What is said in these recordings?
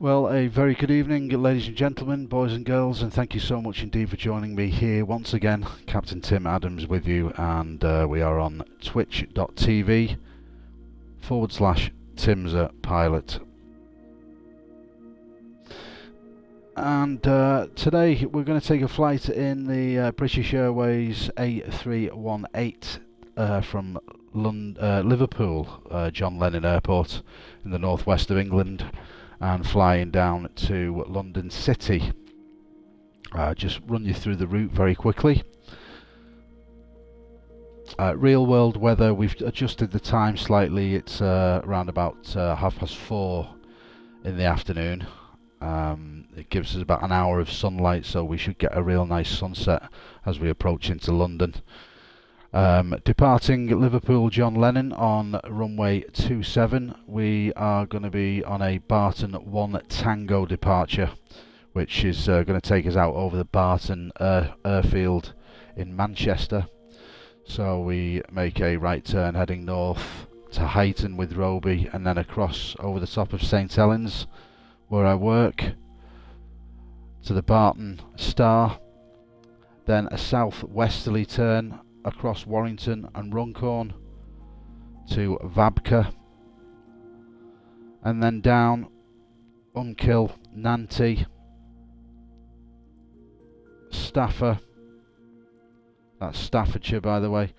Well, a very good evening, ladies and gentlemen, boys and girls, and thank you so much indeed for joining me here once again. Captain Tim Adams with you, and we are on twitch.tv/Timsa Pilot. And today we're going to take a flight in the British Airways A318 from Liverpool, John Lennon Airport in the northwest of England, and flying down to London City. Just run you through the route very quickly. Real world weather, we've adjusted the time slightly. It's around about 4:30 in the afternoon. It gives us about an hour of sunlight, so we should get a real nice sunset as we approach into London. Departing Liverpool John Lennon on runway 27, we are going to be on a Barton 1 Tango departure, which is going to take us out over the Barton airfield in Manchester. So we make a right turn heading north to Huyton with Roby, and then across over the top of St Helens, where I work, to the Barton Star, then a southwesterly turn across Warrington and Runcorn to Vabka, and then down Unkill, Nanty, Stafford, that's Staffordshire by the way,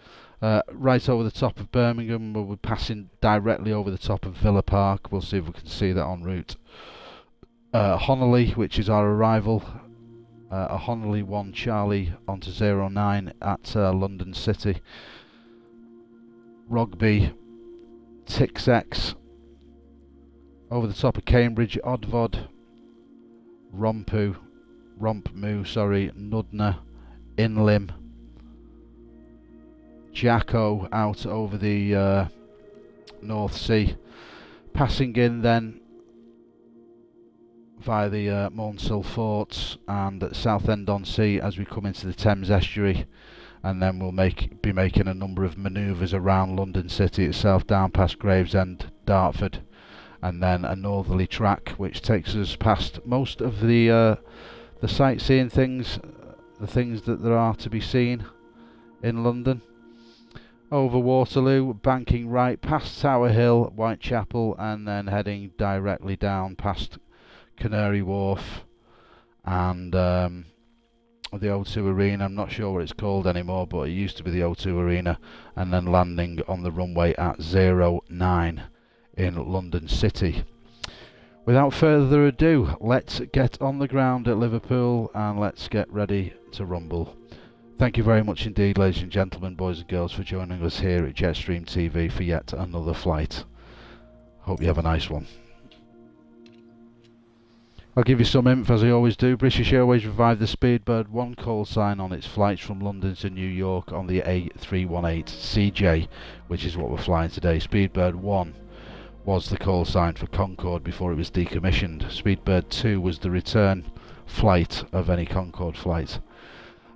right over the top of Birmingham. We'll be passing directly over the top of Villa Park. We'll see if we can see that en route. Honolly, which is our arrival, a Honolly 1 Charlie onto 09 at London City. Rugby, Tixex, over the top of Cambridge, Odvod, Rompmu, Nudna, Inlim, Jacko out over the North Sea, passing in then via the Monsell Forts and Southend-on-Sea as we come into the Thames estuary, and then we'll be making a number of manoeuvres around London City itself, down past Gravesend, Dartford, and then a northerly track which takes us past most of the sightseeing things, the things that there are to be seen in London. Over Waterloo, banking right past Tower Hill, Whitechapel, and then heading directly down past Canary Wharf and the O2 Arena. I'm not sure what it's called anymore, but it used to be the O2 Arena, and then landing on the runway at 09 in London City. Without further ado, let's get on the ground at Liverpool and let's get ready to rumble. Thank you very much indeed, ladies and gentlemen, boys and girls, for joining us here at Jetstream TV for yet another flight. Hope you have a nice one. I'll give you some info as I always do. British Airways revived the Speedbird 1 call sign on its flights from London to New York on the A318CJ, which is what we're flying today. Speedbird 1 was the call sign for Concorde before it was decommissioned. Speedbird 2 was the return flight of any Concorde flight.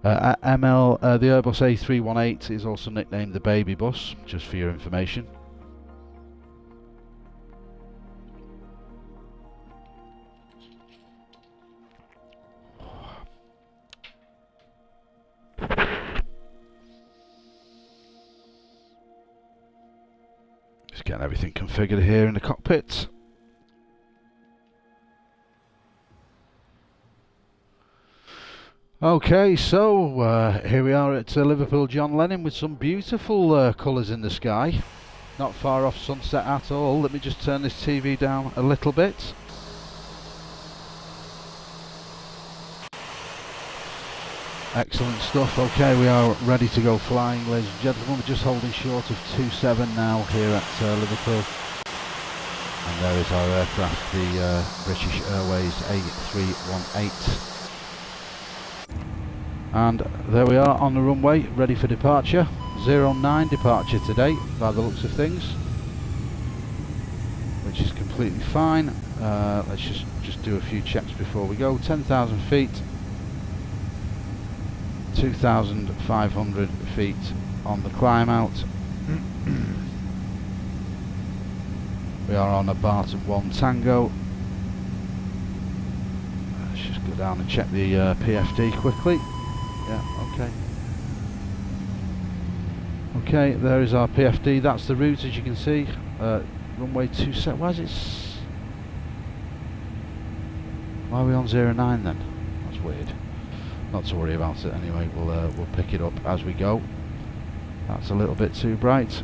The Airbus A318 is also nicknamed the Baby Bus, just for your information. Just getting everything configured here in the cockpit. Okay, so here we are at Liverpool John Lennon with some beautiful colours in the sky. Not far off sunset at all. Let me just turn this TV down a little bit. Excellent stuff. Okay, we are ready to go flying, ladies and gentlemen. We're just holding short of 27 now here at Liverpool. And there is our aircraft, the British Airways A318. And there we are on the runway, ready for departure. 09 departure today, by the looks of things, which is completely fine. Let's just do a few checks before we go. 10,000 feet, 2,500 feet on the climb out. We are on a Barton 1 Tango. go down and check the PFD quickly. Yeah, okay. Okay, there is our PFD. That's the route, as you can see. Runway 27. Why is it? Why are we on 09 then? That's weird. Not to worry about it anyway. We'll pick it up as we go. That's a little bit too bright.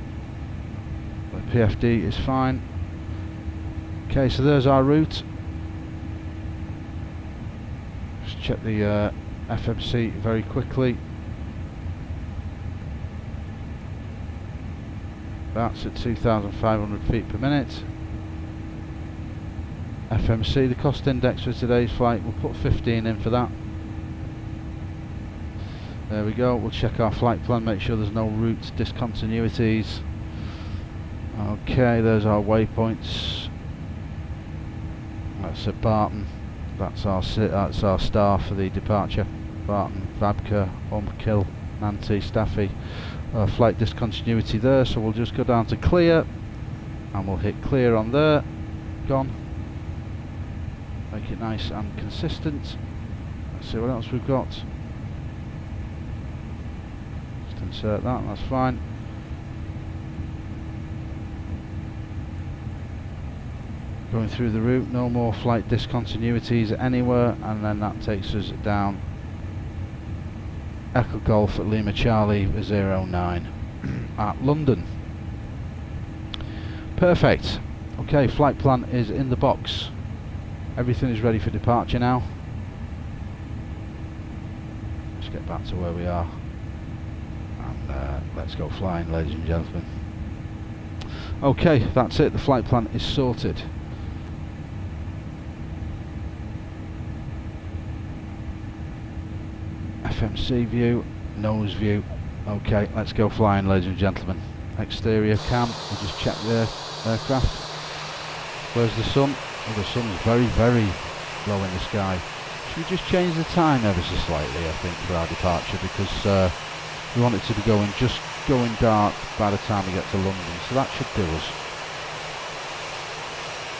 The PFD is fine. Okay, so there's our route. Just check the FMC very quickly. That's at 2,500 feet per minute. FMC, the cost index for today's flight, we'll put 15 in for that. There we go. We'll check our flight plan, make sure there's no route discontinuities. Okay, there's our waypoints. That's at Barton. That's our star for the departure. Barton, Vabka, Umkill, Nanty, Staffy. Flight discontinuity there, so we'll just go down to clear and we'll hit clear on there. Gone. Make it nice and consistent. Let's see what else we've got. Just insert that, that's fine. Going through the route, no more flight discontinuities anywhere, and then that takes us down Echo Golf at Lima Charlie 09 at London. Perfect. Okay, flight plan is in the box. Everything is ready for departure now. Let's get back to where we are and let's go flying, ladies and gentlemen. Okay, that's it. The flight plan is sorted. FMC view, nose view. Okay, let's go flying, ladies and gentlemen. Exterior cam, we'll just check the aircraft. Where's the sun? Oh, the sun's very, very low in the sky. Should we just change the time ever so slightly, I think, for our departure, because we want it to be just going dark by the time we get to London, so that should do us.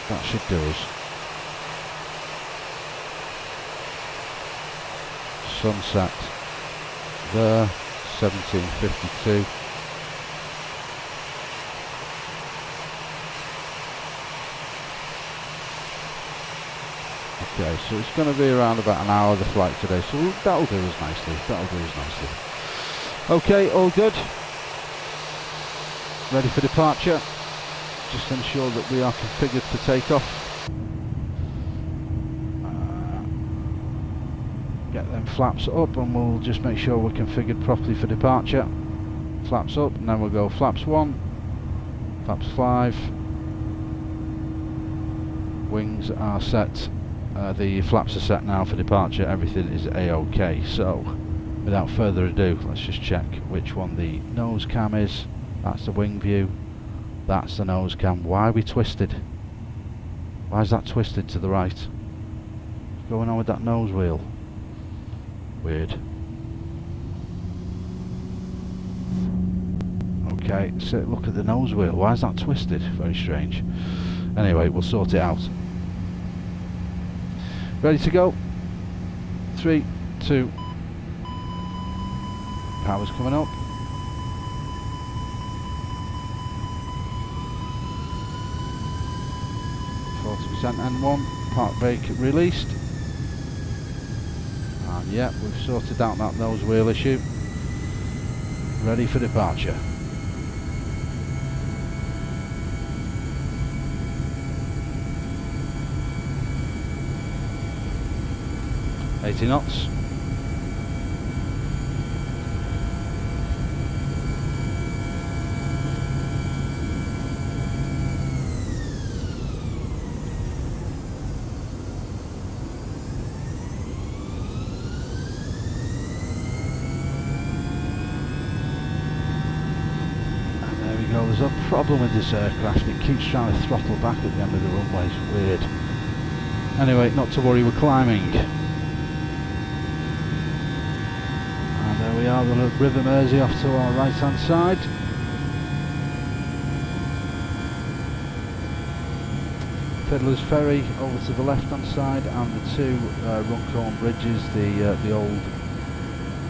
That should do us. Sunset there, 17:52. Okay, so it's going to be around about an hour the flight today, so that'll do us nicely. That'll do us nicely. Okay, all good. Ready for departure. Just ensure that we are configured for takeoff. Get them flaps up and we'll just make sure we're configured properly for departure. Flaps up, and then we'll go flaps 1, flaps 5. Wings are set. The flaps are set now for departure. Everything is A-OK. So, without further ado, let's just check which one the nose cam is. That's the wing view. That's the nose cam. Why are we twisted? Why is that twisted to the right? What's going on with that nose wheel? Weird. Okay, so look at the nose wheel. Why is that twisted? Very strange. Anyway, we'll sort it out. Ready to go? 3, 2. Power's coming up. N1, park brake released, and yeah, we've sorted out that nose wheel issue. Ready for departure. $80 knots. There's a problem with this aircraft, it keeps trying to throttle back at the end of the runway, it's weird. Anyway, not to worry, we're climbing. And there we are, the River Mersey off to our right hand side. Fiddler's Ferry over to the left hand side, and the two Runcorn bridges, the old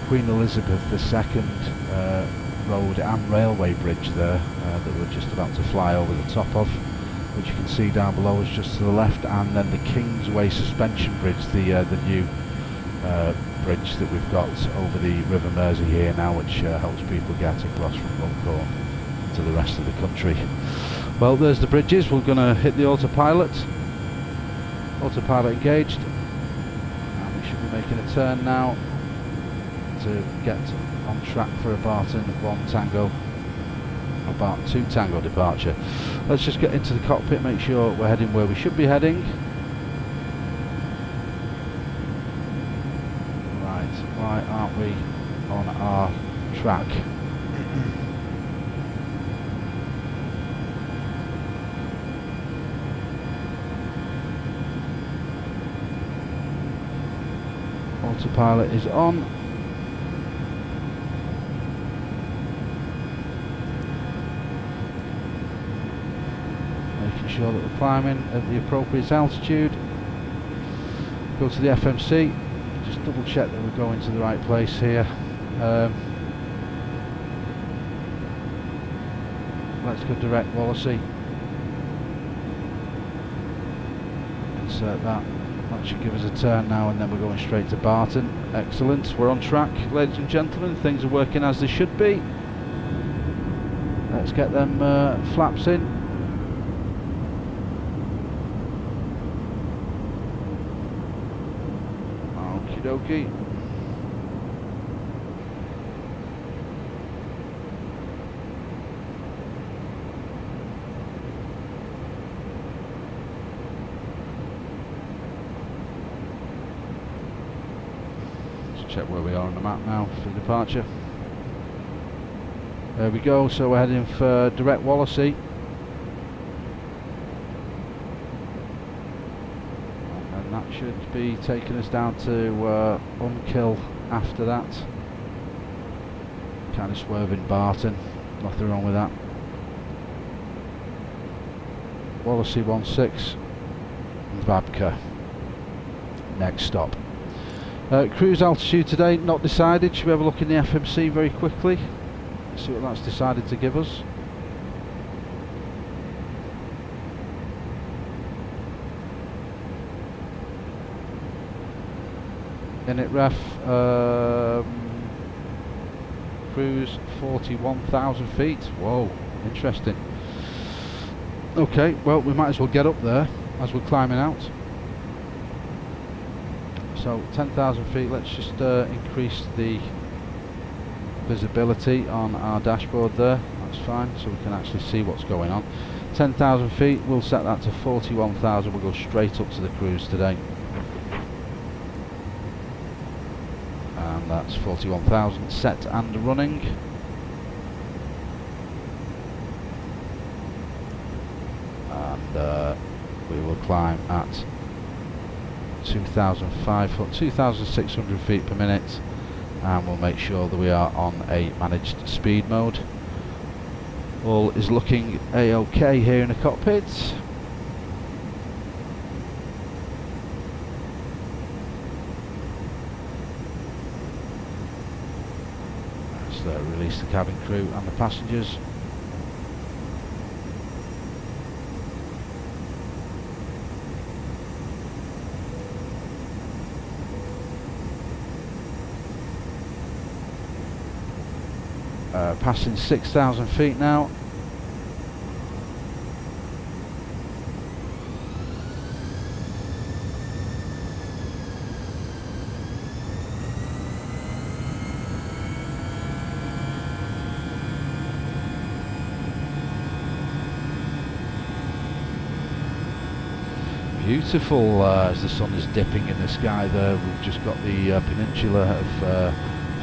Queen Elizabeth II road and railway bridge there that we're just about to fly over the top of, which you can see down below us just to the left, and then the Kingsway suspension bridge, the new bridge that we've got over the River Mersey here now, which helps people get across from Runcorn to the rest of the country. Well, there's the bridges. We're going to hit the autopilot engaged, and we should be making a turn now to get on track for a Barton 1 Tango, or Barton 2 Tango departure. Let's just get into the cockpit, make sure we're heading where we should be heading. Right, why aren't we on our track? Autopilot is on. Making sure that we're climbing at the appropriate altitude. Go to the FMC, just double check that we're going to the right place here. Let's go direct Wallasey. Insert that. That should give us a turn now, and then we're going straight to Barton. Excellent, we're on track, ladies and gentlemen. Things are working as they should be. Let's get them flaps in. Okie dokie. Check where we are on the map now for departure. There we go, so we're heading for direct Wallasey, and that should be taking us down to Unkill after that. Kind of swerving Barton, nothing wrong with that. Wallasey 16 Babka, next stop. Cruise altitude today, not decided. Should we have a look in the FMC very quickly? See what that's decided to give us. Init ref, cruise 41,000 feet. Whoa, interesting. Okay, well, we might as well get up there as we're climbing out. So 10,000 feet, let's just increase the visibility on our dashboard there. That's fine, so we can actually see what's going on. 10,000 feet, we'll set that to 41,000. We'll go straight up to the cruise today. And that's 41,000 set and running. And we will climb at 2,600 feet per minute, and we'll make sure that we are on a managed speed mode. All is looking a-okay here in the cockpit. Let's release the cabin crew and the passengers. Passing 6,000 feet now. Beautiful as the sun is dipping in the sky there. We've just got the peninsula of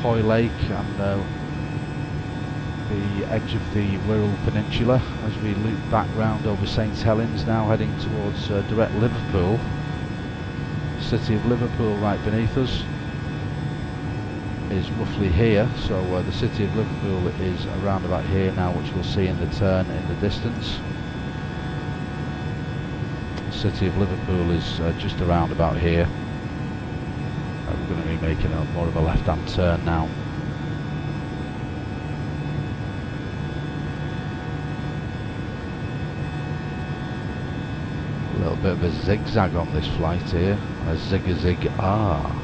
Hoy Lake and the edge of the Wirral Peninsula as we loop back round over St Helens, now heading towards direct Liverpool. City of Liverpool right beneath us is roughly here, so the city of Liverpool is around about here now, which we'll see in the turn in the distance. city of Liverpool is just around about here. We're going to be making more of a left-hand turn now. A little bit of a zigzag on this flight here. A zig-a-zig ah.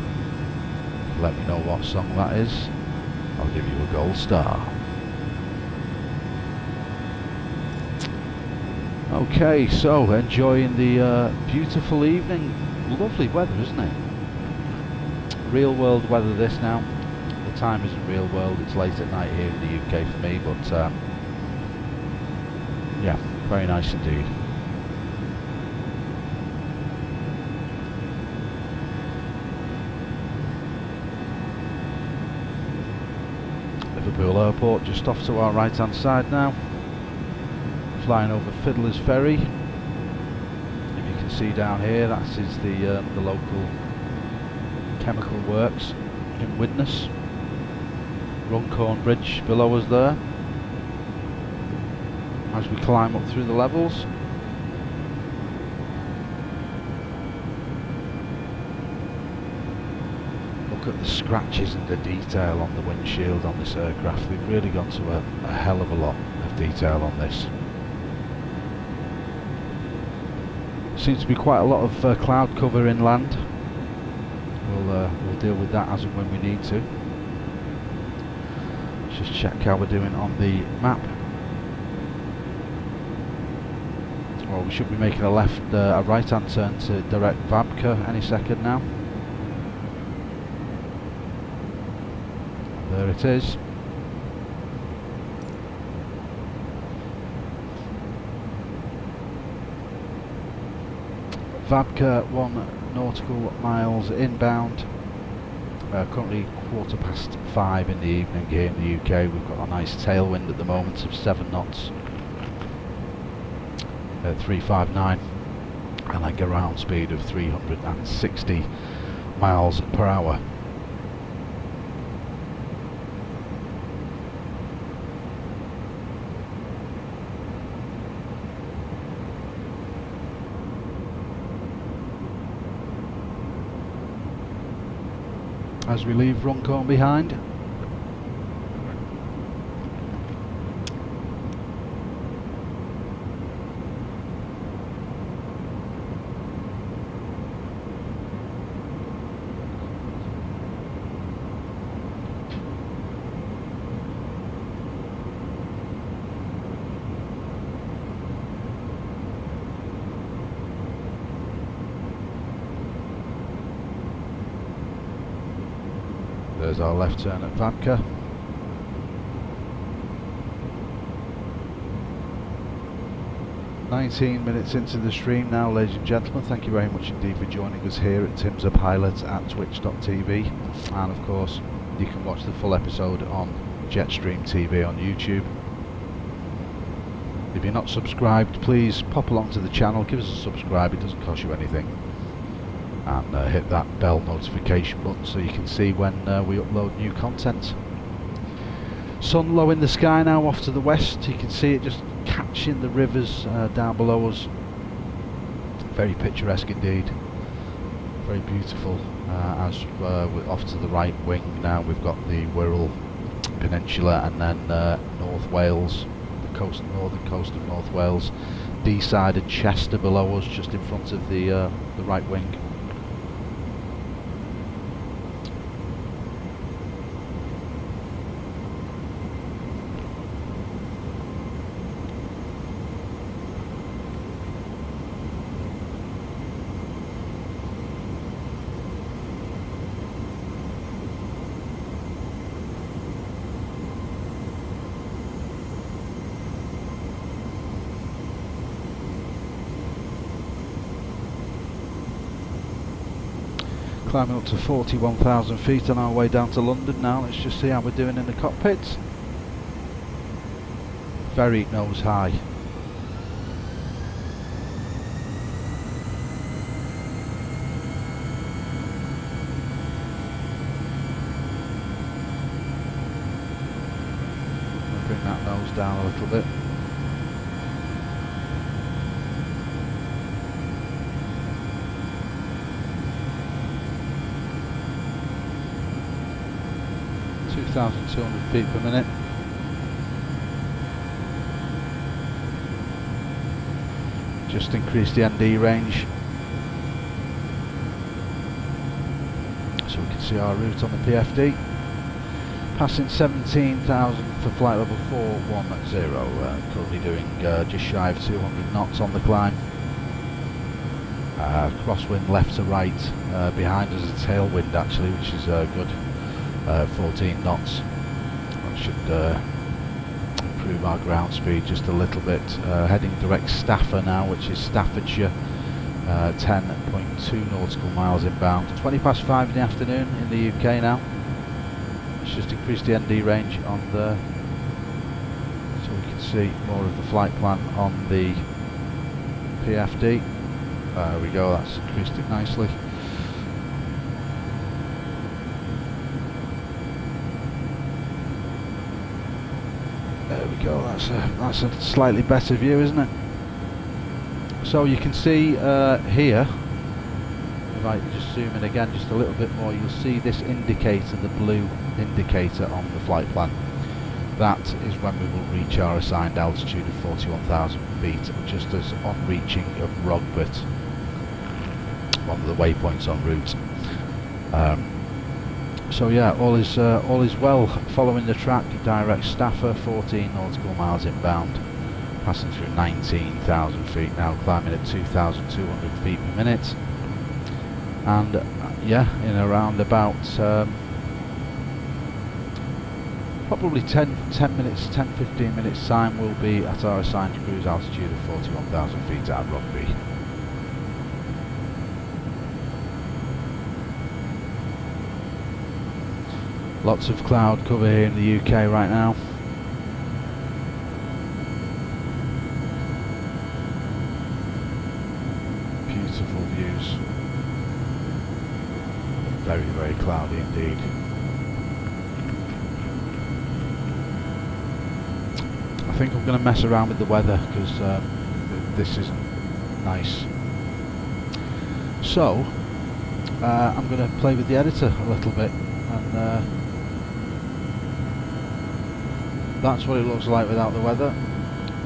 Let me know what song that is. I'll give you a gold star. Okay, so enjoying the beautiful evening. Lovely weather, isn't it? Real world weather this now. The time isn't real world, it's late at night here in the UK for me, but yeah, very nice indeed. Liverpool Airport just off to our right hand side now. Flying over Fiddler's Ferry. If you can see down here, that is the local chemical works in Widnes. Runcorn Bridge below us there. As we climb up through the levels. Look at the scratches and the detail on the windshield on this aircraft. They've really gone to a hell of a lot of detail on this. Seems to be quite a lot of cloud cover inland. We'll deal with that as and when we need to. Let's just check how we're doing on the map. Well, we should be making a right-hand turn to direct Vabka any second now. There it is. Vabka 1 nautical miles inbound. Currently 5:15 in the evening here in the UK. We've got a nice tailwind at the moment of 7 knots. 359 and a ground speed of 360 miles per hour. As we leave Runcorn behind. There's our left turn at Vabka. "19 minutes into the stream now, ladies and gentlemen. Thank you very much indeed for joining us here at Tim's a Pilot at twitch.tv, and of course you can watch the full episode on Jetstream TV on YouTube. If you're not subscribed, please pop along to the channel, give us a subscribe, it doesn't cost you anything. And hit that bell notification button so you can see when we upload new content. Sun low in the sky now off to the west. You can see it just catching the rivers down below us. Very picturesque indeed. Very beautiful. As we're off to the right wing now, we've got the Wirral Peninsula and then North Wales, the northern coast of North Wales. D-side and Chester below us, just in front of the right wing. Climbing up to 41,000 feet on our way down to London now. Let's just see how we're doing in the cockpit. Very nose high. Bring that nose down a little bit. 2,200 feet per minute. Just increase the ND range so we can see our route on the PFD. Passing 17,000 for flight level 410, currently doing just shy of 200 knots on the climb. Crosswind left to right, behind us a tailwind actually, which is good, 14 knots. That should improve our ground speed just a little bit. Heading direct Stafford now, which is Staffordshire, 10.2 nautical miles inbound. 20 past 5 in the afternoon in the UK now. Let's just increase the ND range on there so we can see more of the flight plan on the PFD. There we go, that's increased it nicely. There we go, that's a slightly better view, isn't it? So you can see here, if I just zoom in again just a little bit more, you'll see this indicator, the blue indicator on the flight plan. That is when we will reach our assigned altitude of 41,000 feet, just as on reaching of Rogbert, one of the waypoints en route. So yeah, all is well. Following the track, direct Stafford, 14 nautical miles inbound, passing through 19,000 feet now, climbing at 2,200 feet per minute. And yeah, in around about probably 10-15 minutes time, we'll be at our assigned cruise altitude of 41,000 feet at Rugby. Lots of cloud cover here in the UK right now. Beautiful views. Very, very cloudy indeed. I think I'm going to mess around with the weather because this isn't nice. So I'm going to play with the editor a little bit, and that's what it looks like without the weather.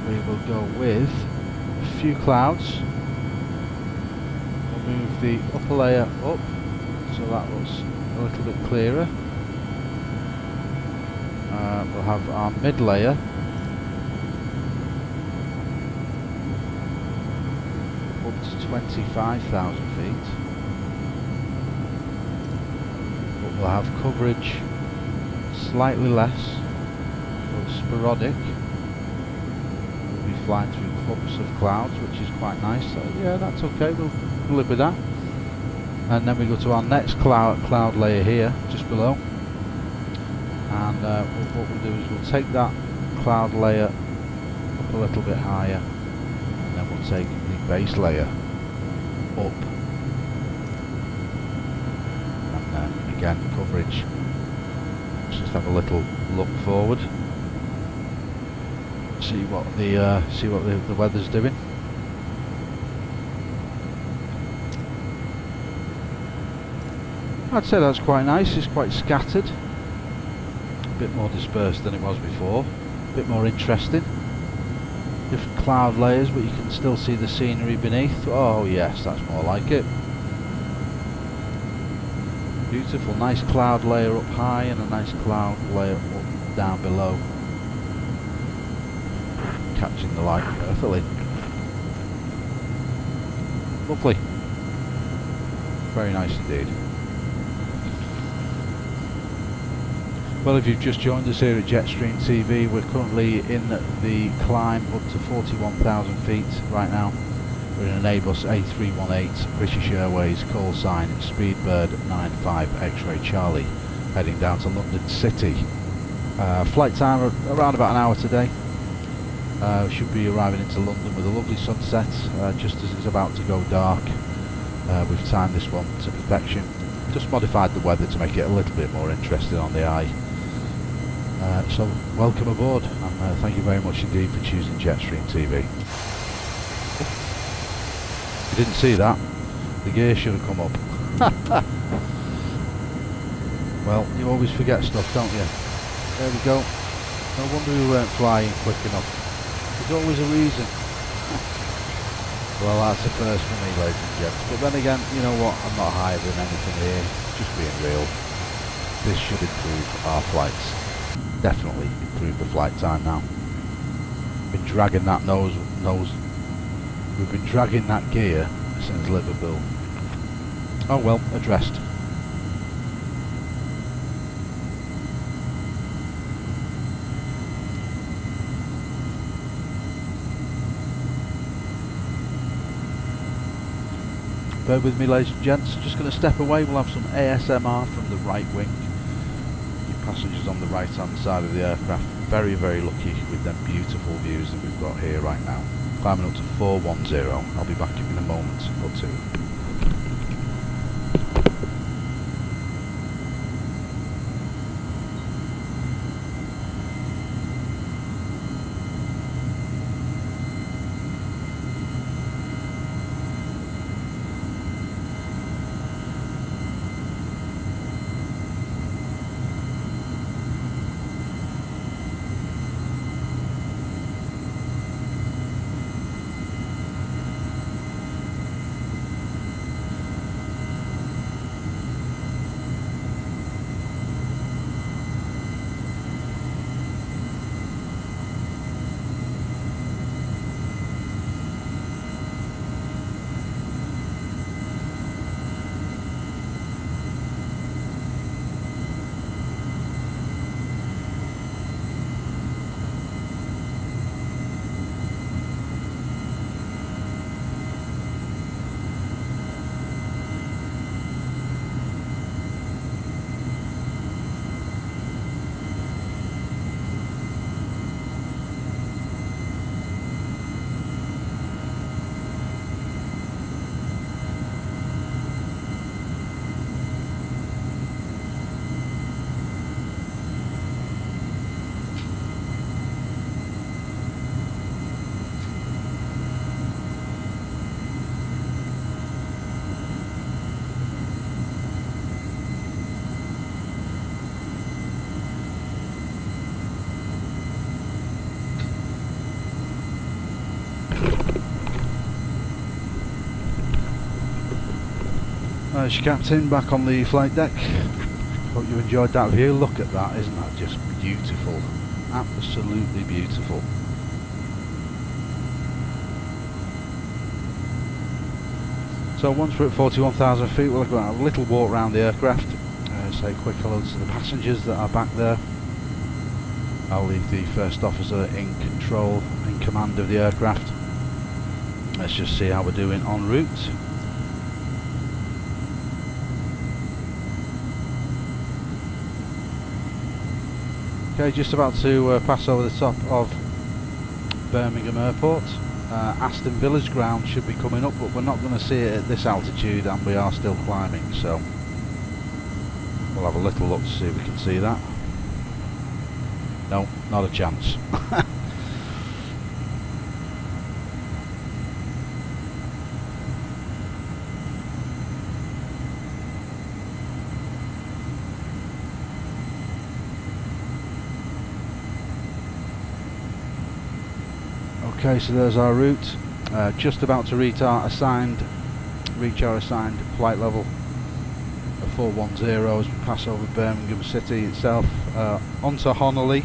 We will go with a few clouds. We'll move the upper layer up so that looks a little bit clearer. We'll have our mid layer up to 25,000 feet. But we'll have coverage slightly less, sporadic. We'll be flying through clumps of clouds, which is quite nice. So yeah, that's okay, we'll live with that. And then we go to our next cloud layer here, just below. And what we'll do is we'll take that cloud layer up a little bit higher, and then we'll take the base layer up. And then again, coverage. Let's just have a little look forward. See what the weather's doing. I'd say that's quite nice. It's quite scattered, a bit more dispersed than it was before, a bit more interesting. Different cloud layers, but you can still see the scenery beneath. Oh yes, that's more like it. Beautiful, nice cloud layer up high and a nice cloud layer up down below. Catching the light perfectly. Lovely. Very nice indeed. Well, if you've just joined us here at Jetstream TV, we're currently in the climb up to 41,000 feet right now. We're in an Airbus A318 British Airways call sign Speedbird 95X-ray Charlie, heading down to London City. Flight time around about an hour today. We should be arriving into London with a lovely sunset just as it's about to go dark. We've timed this one to perfection. Just modified the weather to make it a little bit more interesting on the eye. So welcome aboard, and thank you very much indeed for choosing Jetstream TV. You didn't see that? The gear should have come up. Well, you always forget stuff, don't you? There we go. No wonder we weren't flying quick enough. There's always a reason. Well, that's the first for me, ladies and gents. But then again, you know what? I'm not hiding anything here. Just being real. This should improve our flights. Definitely improve the flight time now. Been dragging that we've been dragging that gear since Liverpool. Oh well, addressed. Bear with me, ladies and gents. Just going to step away. We'll have some ASMR from the right wing. Your passengers on the right hand side of the aircraft. Very, very lucky with them beautiful views that we've got here right now. Climbing up to 410. I'll be back in a moment or two. There's your captain back on the flight deck. Hope you enjoyed that view. Look at that, isn't that just beautiful? Absolutely beautiful. So once we're at 41,000 feet, we'll go have a little walk around the aircraft. Say a quick hello to the passengers that are back there. I'll leave the first officer in control, in command of the aircraft. Let's just see how we're doing en route. Okay, just about to pass over the top of Birmingham Airport. Aston Villa's ground should be coming up, but we're not going to see it at this altitude, and we are still climbing, so we'll have a little look to see if we can see that. No, not a chance. Okay, so there's our route. Just about to reach our assigned flight level of 410 as we pass over Birmingham City itself, onto Honolulu,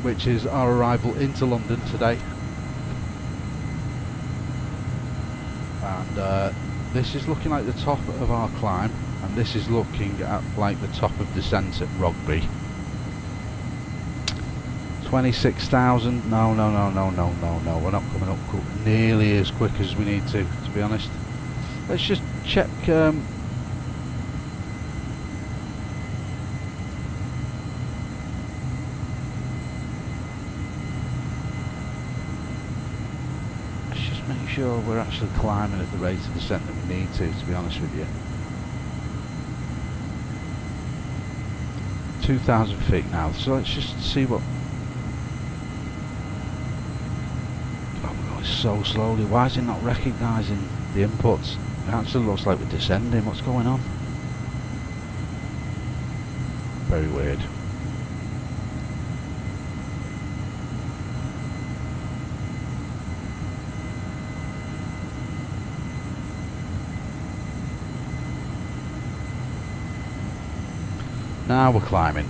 which is our arrival into London today. And this is looking like the top of our climb, and this is looking at like the top of descent at Rugby. 26,000. No, we're not coming up nearly as quick as we need to be honest. Let's just check. Let's just make sure we're actually climbing at the rate of descent that we need to be honest with you. 2,000 feet now, so let's just see what. So slowly. Why is it not recognising the inputs? It actually looks like we're descending. What's going on? Very weird. now we're climbing.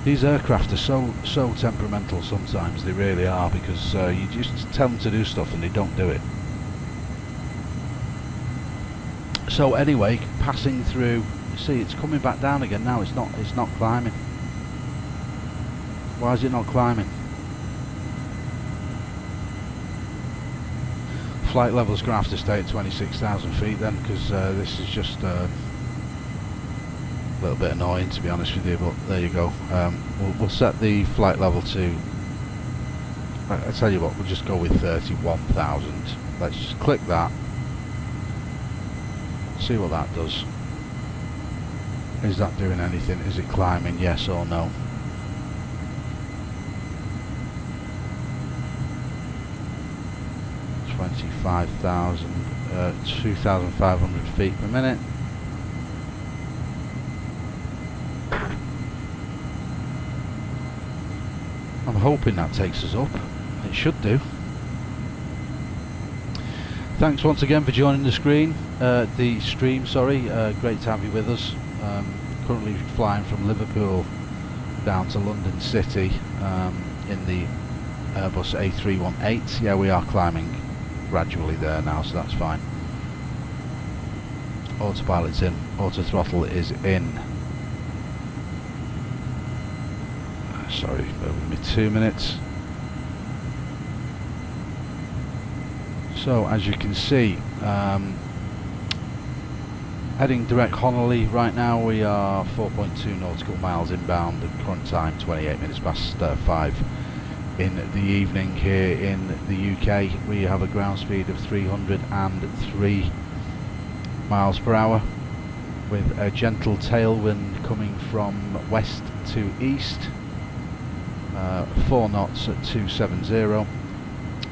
These aircraft are so temperamental sometimes, they really are, because you just tell them to do stuff and they don't do it. So anyway, passing through, you see it's coming back down again now, it's not climbing. Why is it not climbing? Flight level's going to have to stay at 26,000 feet then, because this is just a little bit annoying, to be honest with you, but there you go. We'll set the flight level to, I tell you what, we'll just go with 31,000. Let's just click that, see what that does. Is that doing anything? Is it climbing? Yes or no? $25,000, 2,500 feet per minute. I'm hoping that takes us up. It should do. Thanks once again for joining the stream. Great to have you with us. Currently flying from Liverpool down to London City in the Airbus A318. Yeah, we are climbing gradually there now, so that's fine. Autopilot's in, auto throttle is in. Sorry, bear with me 2 minutes. So as you can see, heading direct Honolulu right now. We are 4.2 nautical miles inbound, the current time 28 minutes past 5 in the evening here in the UK. We have a ground speed of 303 miles per hour with a gentle tailwind coming from west to east, 4 knots at 270,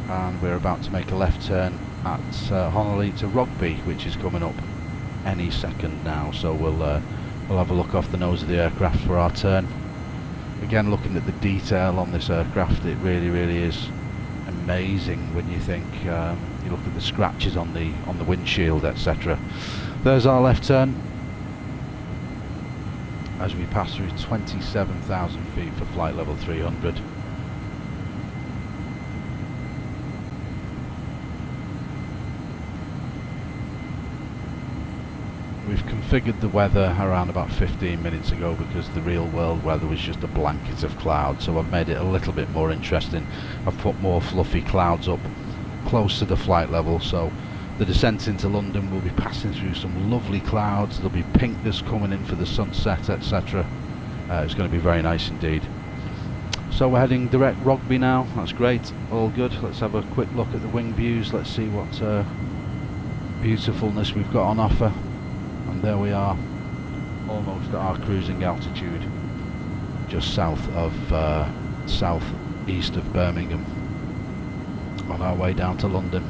and we're about to make a left turn at Honolulu to Rugby, which is coming up any second now, so we'll have a look off the nose of the aircraft for our turn. Again, looking at the detail on this aircraft, it really is amazing when you think you look at the scratches on the windshield, etc. There's our left turn as we pass through 27,000 feet for flight level 300. We've configured the weather around about 15 minutes ago because the real world weather was just a blanket of clouds, so I've made it a little bit more interesting. I've put more fluffy clouds up close to the flight level, so the descent into London will be passing through some lovely clouds. There'll be pinkness coming in for the sunset, etc. It's going to be very nice indeed. So we're heading direct Rugby now. That's great, all good. Let's have a quick look at the wing views. Let's see what beautifulness we've got on offer. And there we are, almost at our cruising altitude, just south east of Birmingham, on our way down to London.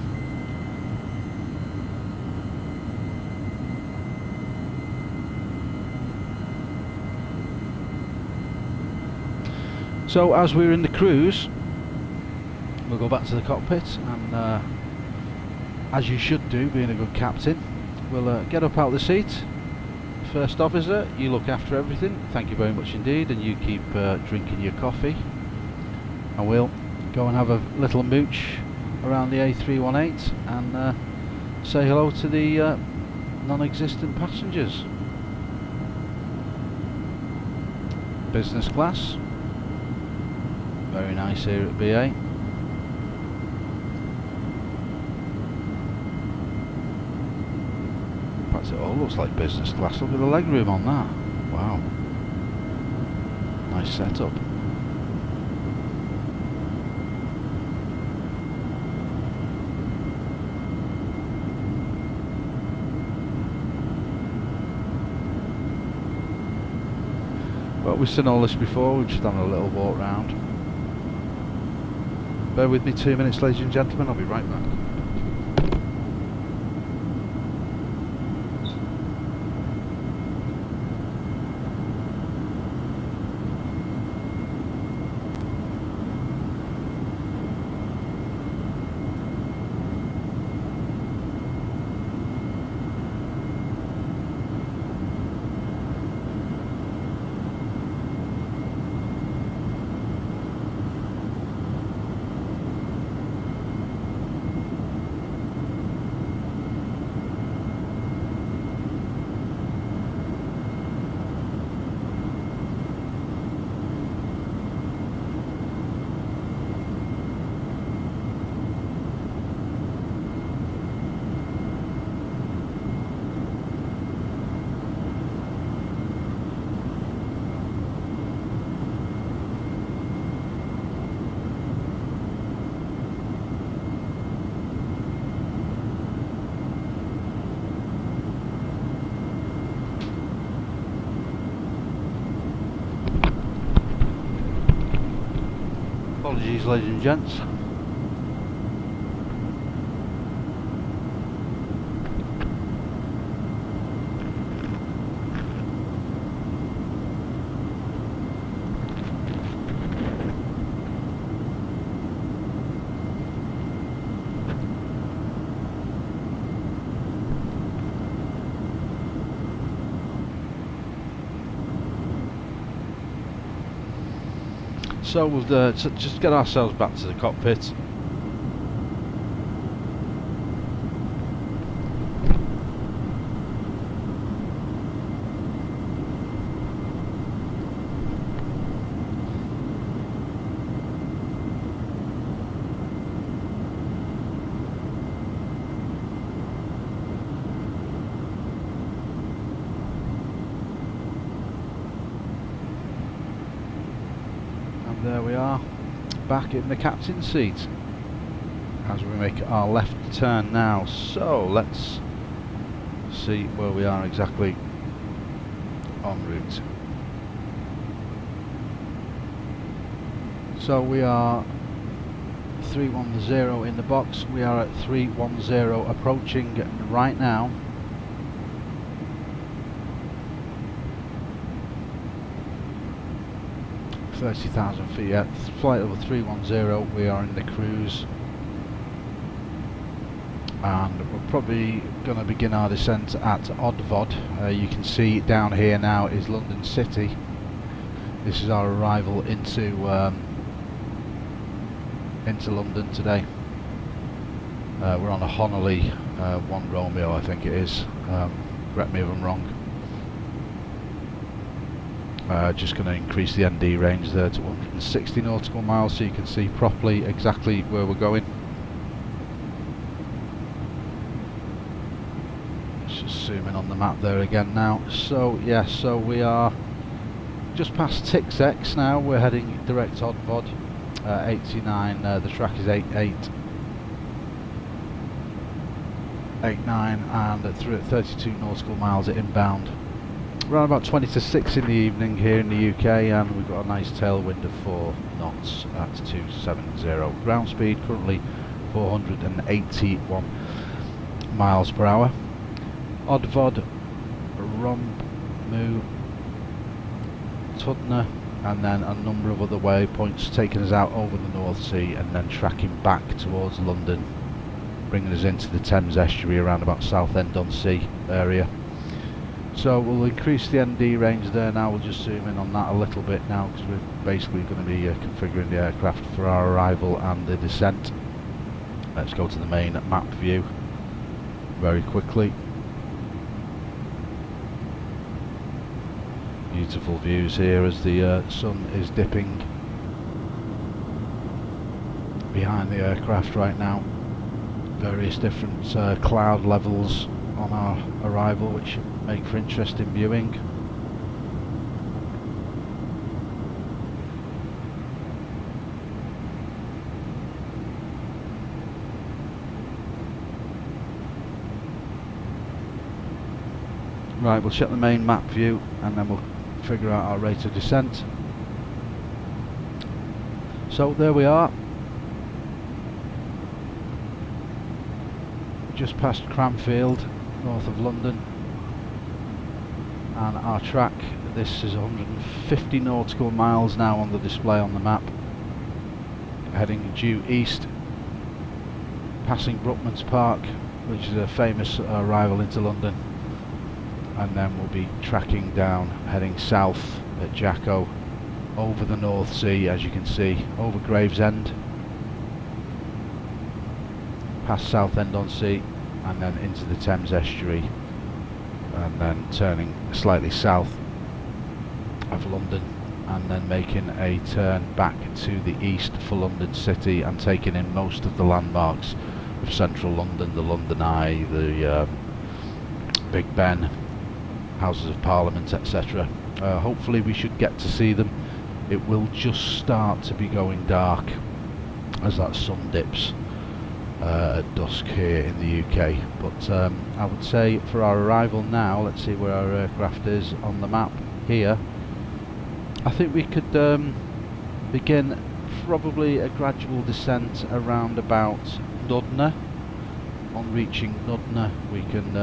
So as we're in the cruise, we'll go back to the cockpit, and as you should do, being a good captain, we'll get up out of the seat. First officer, you look after everything, thank you very much indeed, and you keep drinking your coffee, and we'll go and have a little mooch around the A318 and say hello to the non-existent passengers. Business class, very nice here at BA. It all looks like business class. Look at the legroom on that. Wow. Nice setup. Well, we've seen all this before. We've just done a little walk round. Bear with me 2 minutes, ladies and gentlemen. I'll be right back. Apologies, ladies and gents. So we'll just get ourselves back to the cockpit. There we are, back in the captain's seat as we make our left turn now. So let's see where we are exactly en route. So we are 310 in the box. We are at 310 approaching right now. 30,000 feet at flight level 310. We are in the cruise, and we're probably going to begin our descent at Odvod. You can see down here now is London City. This is our arrival into London today. We're on a Honolly 1 Romeo, I think it is. Correct me if I'm wrong. Just going to increase the ND range there to 160 nautical miles so you can see properly exactly where we're going. Let's just zoom in on the map there again now. So yeah, so we are just past Tix now. We're heading direct Odvod, 89. The track is 8889, and through at 32 nautical miles at inbound. Around about 20 to 6 in the evening here in the UK, and we've got a nice tailwind of 4 knots at 270. Ground speed currently 481 miles per hour. Odvod, Rommu, Tudna, and then a number of other waypoints taking us out over the North Sea and then tracking back towards London, bringing us into the Thames estuary around about Southend-on-Sea area. So we'll increase the ND range there now. We'll just zoom in on that a little bit now because we're basically going to be configuring the aircraft for our arrival and the descent. Let's go to the main map view very quickly. Beautiful views here as the sun is dipping behind the aircraft right now. Various different cloud levels on our arrival, which make for interesting viewing. Right, we'll check the main map view and then we'll figure out our rate of descent. So there we are, just past Cranfield, north of London, and our track, this is 150 nautical miles now on the display on the map, heading due east, passing Brookman's Park, which is a famous arrival into London, and then we'll be tracking down, heading south at Jacko, over the North Sea, as you can see, over Gravesend, past Southend-on-Sea, and then into the Thames estuary, and then turning slightly south of London, and then making a turn back to the east for London City and taking in most of the landmarks of central London, the London Eye, the Big Ben, Houses of Parliament, etc. Hopefully we should get to see them. It will just start to be going dark as that sun dips at dusk here in the UK, but I would say for our arrival now, let's see where our aircraft is on the map here. I think we could begin probably a gradual descent around about Nudna. On reaching Nudna we can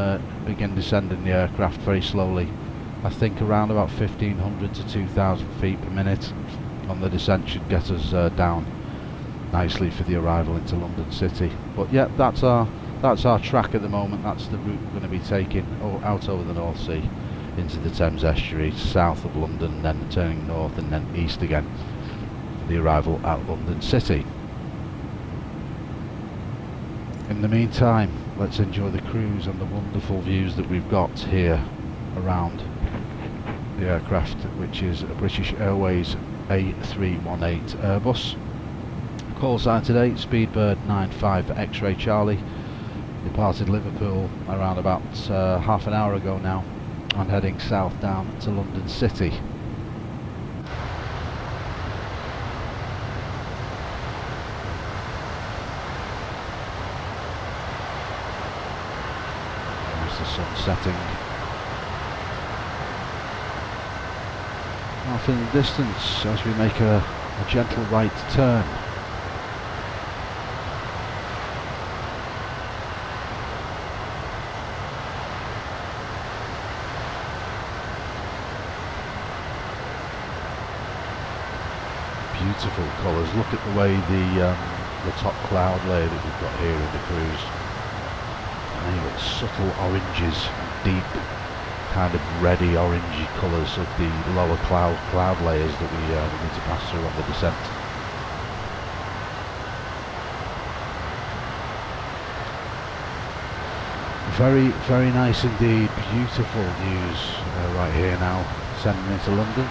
begin descending the aircraft very slowly. I think around about 1500 to 2000 feet per minute on the descent should get us down nicely for the arrival into London City. But yeah, that's our track at the moment. That's the route we're going to be taking out over the North Sea into the Thames estuary, south of London, then turning north and then east again for the arrival at London City. In the meantime, let's enjoy the cruise and the wonderful views that we've got here around the aircraft, which is a British Airways A318 Airbus. Call sign today, Speedbird 95Xray Charlie. Departed Liverpool around about half an hour ago now, and heading south down to London City. There's the sun setting. Off in the distance as we make a gentle right turn. Beautiful colours. Look at the way the top cloud layer that we've got here in the cruise. And you've got subtle oranges, deep kind of reddy orangey colours of the lower cloud layers that we need to pass through on the descent. Very, very nice indeed. Beautiful views right here now, sending into London.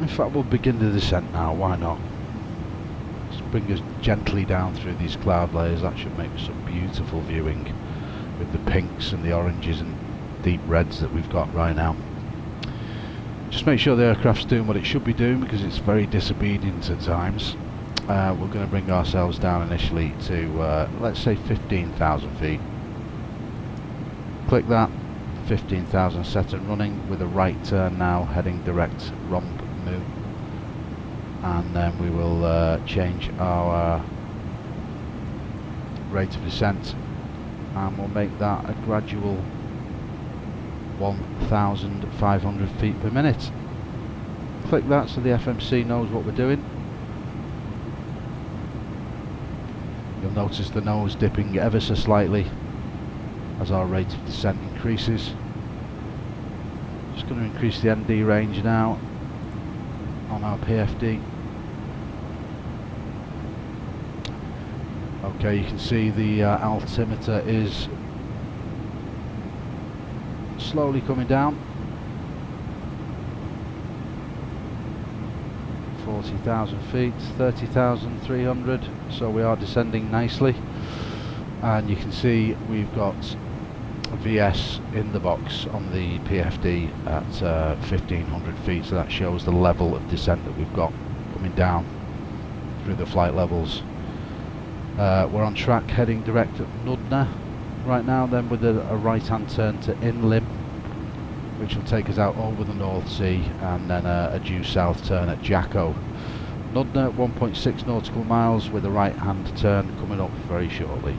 In fact, we'll begin the descent now, why not? Just bring us gently down through these cloud layers. That should make some beautiful viewing with the pinks and the oranges and deep reds that we've got right now. Just make sure the aircraft's doing what it should be doing, because it's very disobedient at times. We're going to bring ourselves down initially to let's say 15,000 feet. Click that. 15,000 set and running with a right turn now, heading direct romp move, and then we will change our rate of descent, and we'll make that a gradual 1,500 feet per minute. Click that so the FMC knows what we're doing. You'll notice the nose dipping ever so slightly as our rate of descent increases. Just going to increase the ND range now on our PFD. Okay, you can see the altimeter is slowly coming down. 40,000 feet, 30,300, so we are descending nicely, and you can see we've got VS in the box on the PFD at 1500 feet, so that shows the level of descent that we've got coming down through the flight levels. We're on track heading direct at Nudna right now, then with a right hand turn to Inlim, which will take us out over the North Sea, and then a due south turn at Jacko. Nudna 1.6 nautical miles with a right hand turn coming up very shortly.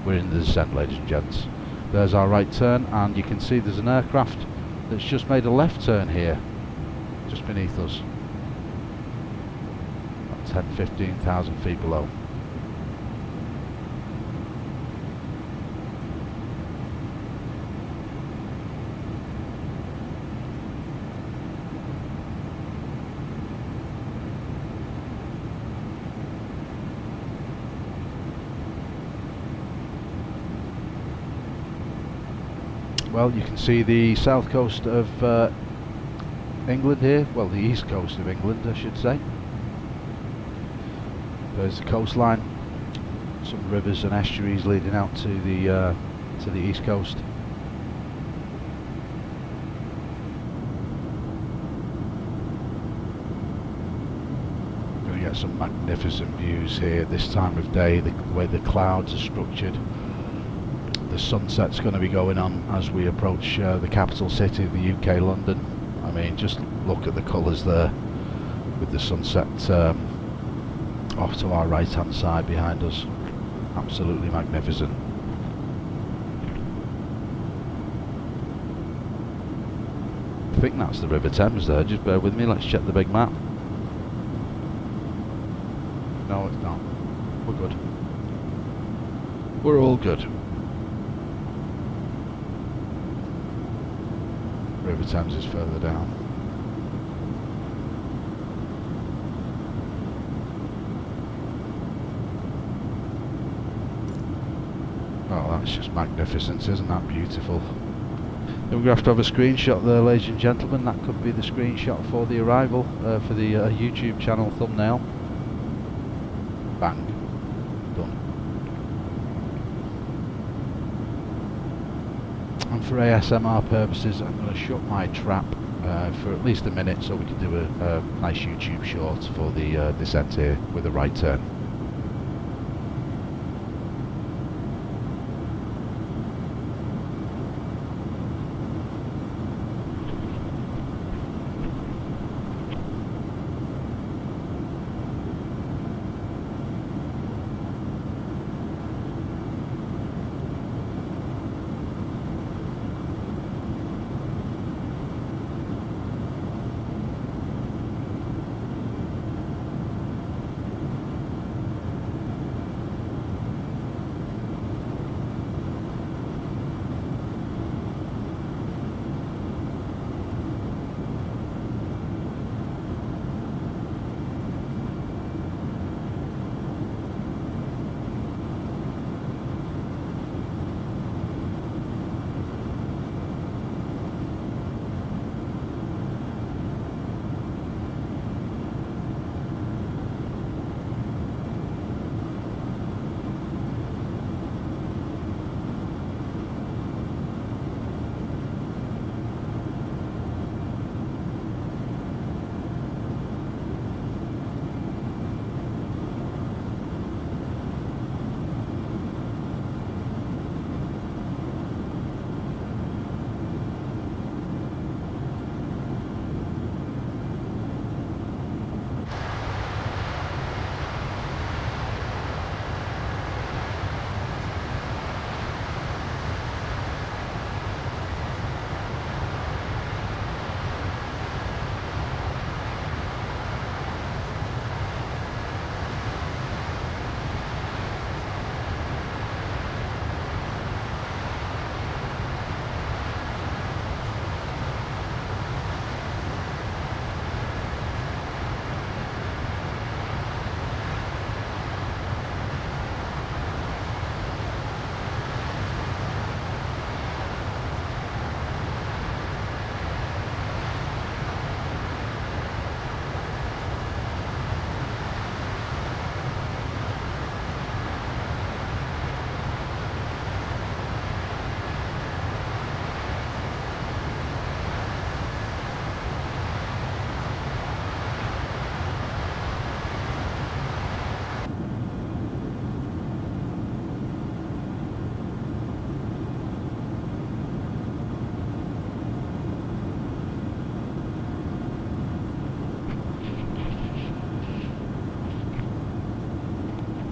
We're in the descent, ladies and gents. There's our right turn, and you can see there's an aircraft that's just made a left turn here, just beneath us. About 10-15,000 feet below. Well, you can see the south coast of England here, well, the east coast of England I should say. There's the coastline, some rivers and estuaries leading out to the east coast. get some magnificent views here this time of day, the way the clouds are structured. The sunset's going to be going on as we approach the capital city of the UK, London. I mean, just look at the colours there, with the sunset off to our right hand side behind us. Absolutely magnificent. I think that's the River Thames there, just bear with me, let's check the big map. No, it's not. We're good. We're all good. River Thames is further down. Oh, that's just magnificent, isn't that beautiful? We're going to have a screenshot there, ladies and gentlemen. That could be the screenshot for the arrival, for the YouTube channel thumbnail. Bang. Done. And for ASMR purposes, I'm going to shut my trap for at least a minute so we can do a nice YouTube short for the descent here with a right turn.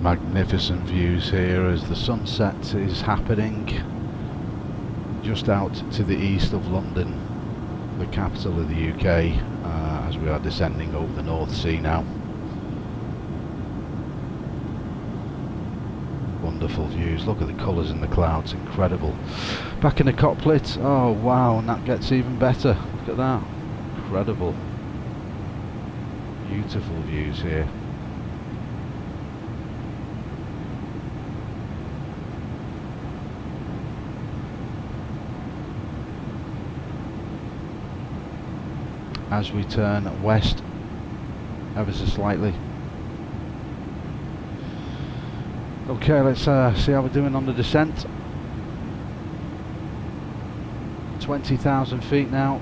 Magnificent views here as the sunset is happening just out to the east of London, the capital of the UK, as we are descending over the North Sea now. Wonderful views, look at the colours in the clouds, incredible. Back in the cockpit, oh wow, and that gets even better, look at that, incredible. Beautiful views here. As we turn west ever so slightly. Okay, let's see how we're doing on the descent. 20,000 feet now.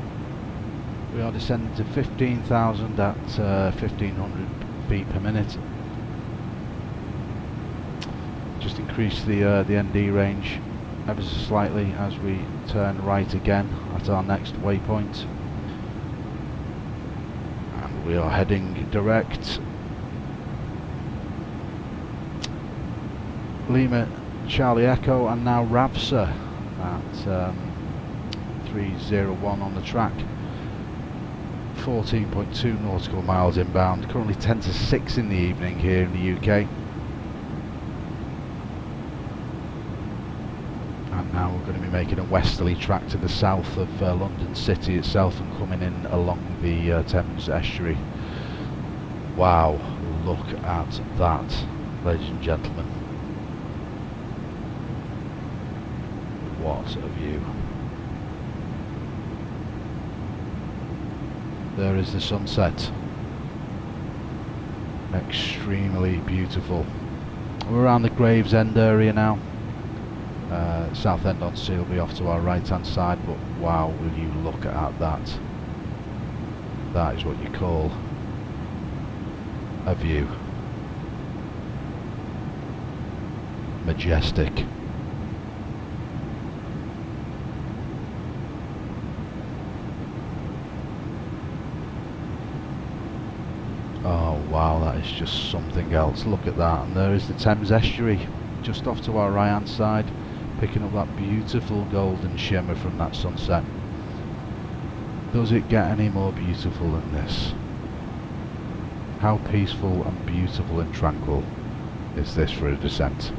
We are descending to 15,000 at 1500 beat per minute. Just increase the ND range ever so slightly as we turn right again at our next waypoint, and we are heading direct Lima Charlie Echo and now RAVSA at 301 on the track, 14.2 nautical miles inbound, currently 10 to 6 in the evening here in the UK. And now we're going to be making a westerly track to the south of London City itself and coming in along the Thames estuary. Wow, look at that, ladies and gentlemen. What a view. There is the sunset. Extremely beautiful. We're around the Gravesend area now. Southend-on-Sea will be off to our right hand side, but wow, will you look at that. That is what you call a view. Majestic. Oh wow, that is just something else. Look at that, and there is the Thames estuary just off to our right hand side, picking up that beautiful golden shimmer from that sunset. Does it get any more beautiful than this? How peaceful and beautiful and tranquil is this for a descent?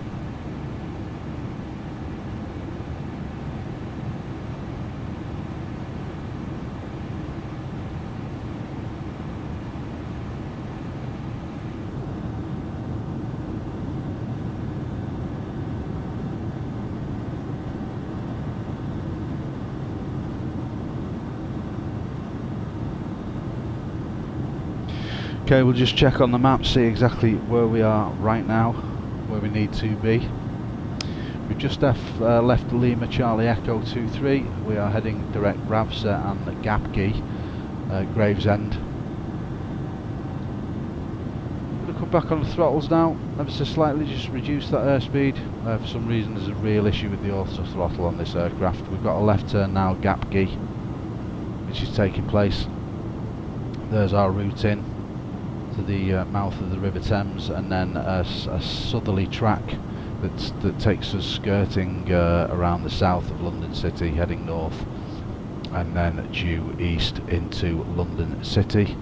Okay, we'll just check on the map, see exactly where we are right now, where we need to be. We've just left Lima Charlie Echo 23. We are heading direct RAVSA and Gapgee, Gravesend. I'm going to come back on the throttles now, ever so slightly, just reduce that airspeed. For some reason there's a real issue with the auto throttle on this aircraft. We've got a left turn now, Gapgee, which is taking place. There's our route in to the mouth of the River Thames, and then a southerly track that takes us skirting around the south of London City, heading north, and then due east into London City.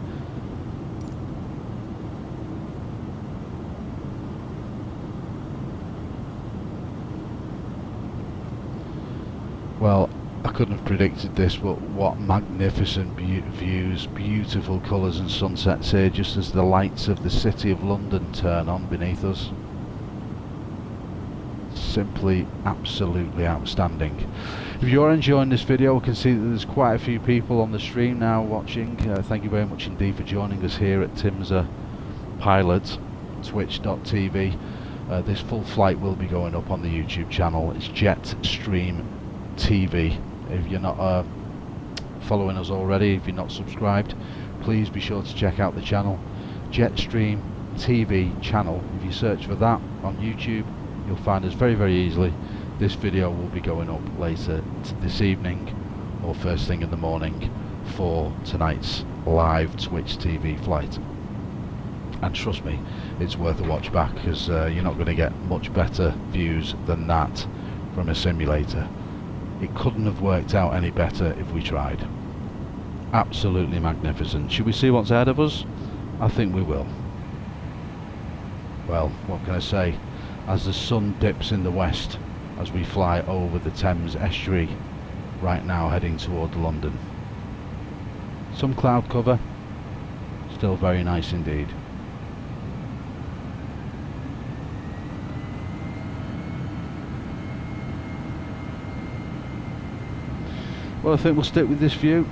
Well, I couldn't have predicted this, but what magnificent views, beautiful colours and sunsets here just as the lights of the City of London turn on beneath us. Simply absolutely outstanding. If you're enjoying this video, we can see that there's quite a few people on the stream now watching. Thank you very much indeed for joining us here at Timsa Pilot, twitch.tv. This full flight will be going up on the YouTube channel. It's Jetstream TV. If you're not following us already, if you're not subscribed, please be sure to check out the channel, Jetstream TV channel. If you search for that on YouTube, you'll find us very, very easily. This video will be going up later this evening or first thing in the morning for tonight's live Twitch TV flight. And trust me, it's worth a watch back, because you're not going to get much better views than that from a simulator. It couldn't have worked out any better if we tried. Absolutely magnificent. Should we see what's ahead of us? I think we will. Well, what can I say? As the sun dips in the west, as we fly over the Thames estuary, right now heading toward London. Some cloud cover, still very nice indeed. Well, I think we'll stick with this view.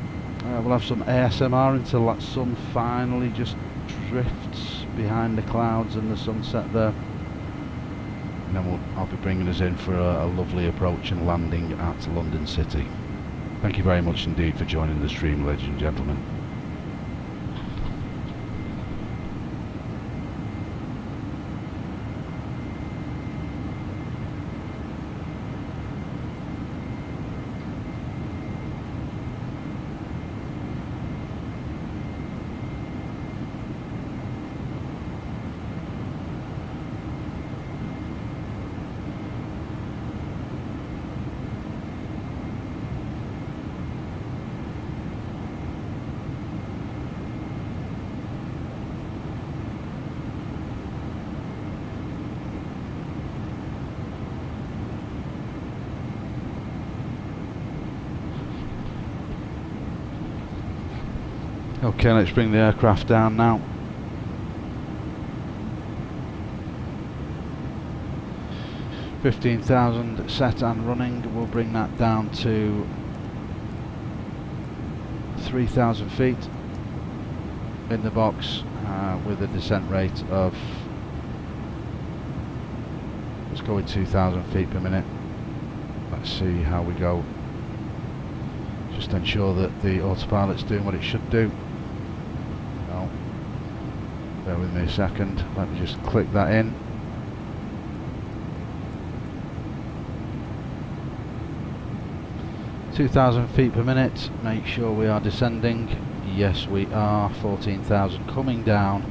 We'll have some ASMR until that sun finally just drifts behind the clouds and the sunset there. And then I'll be bringing us in for a lovely approach and landing at London City. Thank you very much indeed for joining the stream, ladies and gentlemen. Okay, let's bring the aircraft down now. $15,000 set and running. We'll bring that down to 3,000 feet in the box with a descent rate of, let's go with 2,000 feet per minute. Let's see how we go. Just ensure that the autopilot's doing what it should do. No. Bear with me a second. Let me just click that in. $2,000 feet per minute. Make sure we are descending. Yes, we are. 14,000 coming down.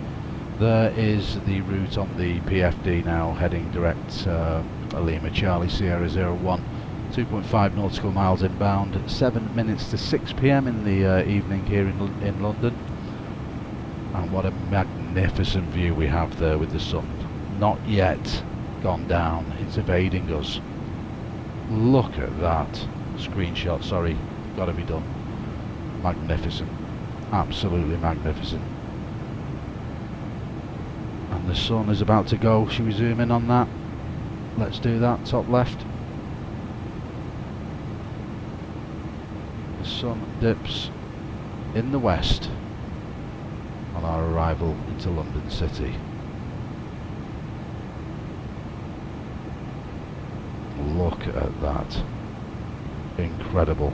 There is the route on the PFD now, heading direct Lima Charlie Sierra 01. 2.5 nautical miles inbound. 7 minutes to 6 p.m. in the evening here in London. And what a magnificent view we have there with the sun. Not yet gone down. It's evading us. Look at that. Screenshot, sorry, gotta be done. Magnificent, absolutely magnificent. And the sun is about to go. Should we zoom in on that? Let's do that, top left. The sun dips in the west on our arrival into London City. Look at that. Incredible.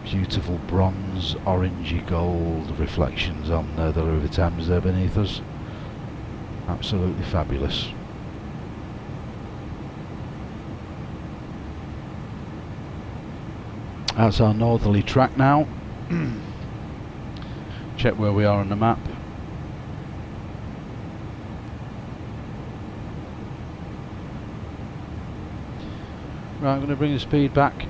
Beautiful bronze, orangey gold reflections on the River Thames there beneath us. Absolutely fabulous. That's our northerly track now. Check where we are on the map. Right, I'm going to bring the speed back.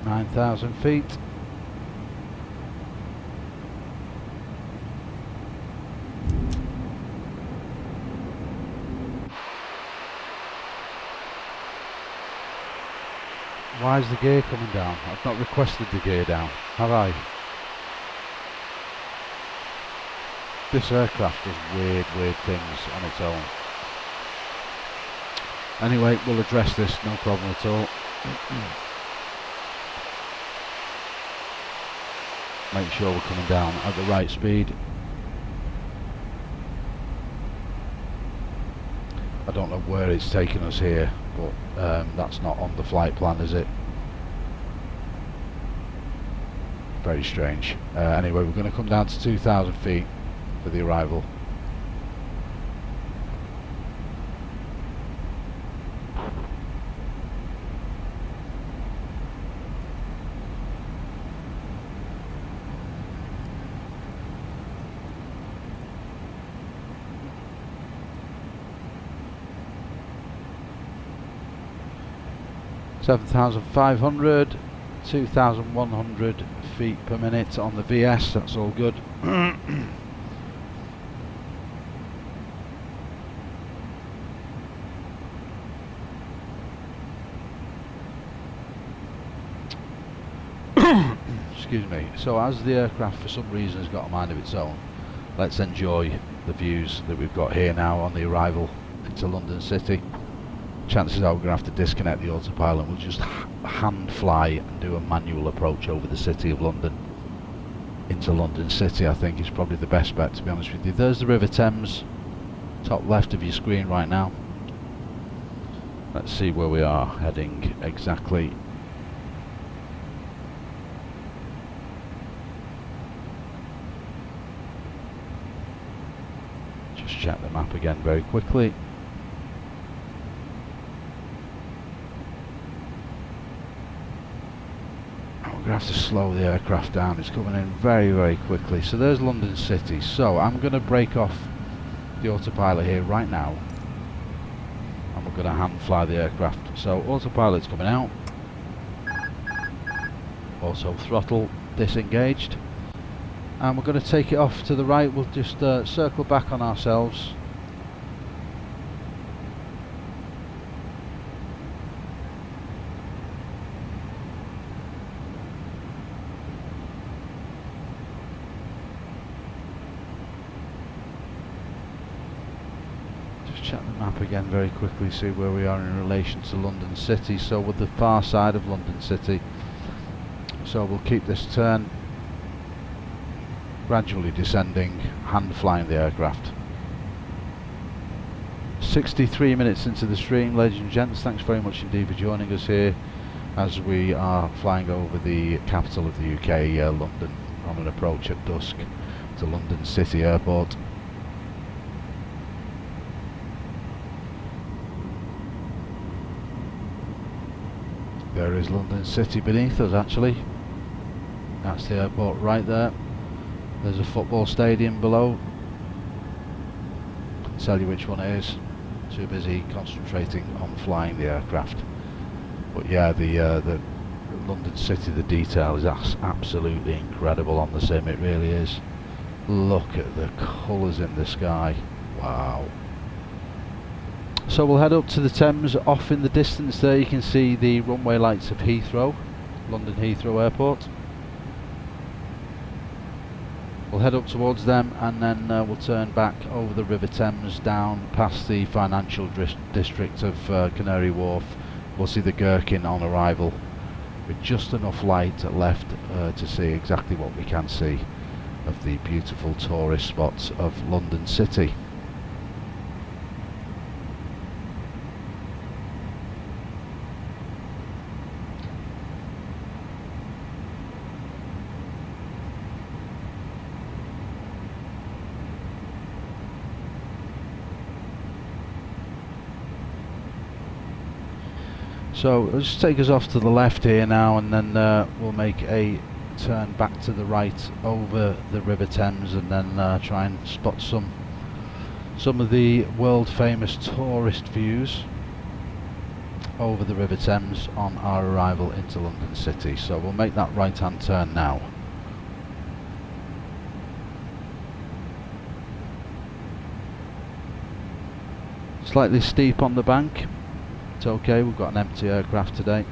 (9,000 feet). Why is the gear coming down? I've not requested the gear down, have I? This aircraft does weird things on its own. Anyway, we'll address this, no problem at all. Make sure we're coming down at the right speed. I don't know where it's taken us here, but that's not on the flight plan, is it? Very strange. Anyway, we're going to come down to 2,000 feet for the arrival. (7,500), 2,100 feet per minute on the VS, that's all good. Excuse me. So as the aircraft for some reason has got a mind of its own, let's enjoy the views that we've got here now on the arrival into London City. Chances are we're going to have to disconnect the autopilot. We'll just hand fly and do a manual approach over the city of London into London City. I think is probably the best bet, to be honest with you. There's the River Thames, top left of your screen right now. Let's see where we are heading exactly. Just check the map again very quickly. We're going to have to slow the aircraft down. It's coming in very quickly. So there's London City. So I'm going to break off the autopilot here right now, and we're going to hand fly the aircraft. So autopilot's coming out. Also throttle disengaged, and we're going to take it off to the right. We'll just circle back on ourselves check the map again very quickly, see where we are in relation to London City. So we're the far side of London City, so we'll keep this turn, gradually descending, hand flying the aircraft. 63 minutes into the stream, ladies and gents. Thanks very much indeed for joining us here as we are flying over the capital of the UK, London, on an approach at dusk to London City Airport. There is London City beneath us, actually. That's the airport right there. There's a football stadium below. I'll tell you which one it is. Too busy concentrating on flying the aircraft. But yeah, the London City, the detail is absolutely incredible on the sim. It really is. Look at the colours in the sky. Wow. So we'll head up to the Thames. Off in the distance there you can see the runway lights of Heathrow, London Heathrow Airport. We'll head up towards them, and then we'll turn back over the River Thames down past the financial district of Canary Wharf. We'll see the Gherkin on arrival with just enough light left to see exactly what we can see of the beautiful tourist spots of London City. So let's just take us off to the left here now, and then we'll make a turn back to the right over the River Thames, and then try and spot some of the world famous tourist views over the River Thames on our arrival into London City. So we'll make that right hand turn now. Slightly steep on the bank. It's okay, we've got an empty aircraft today.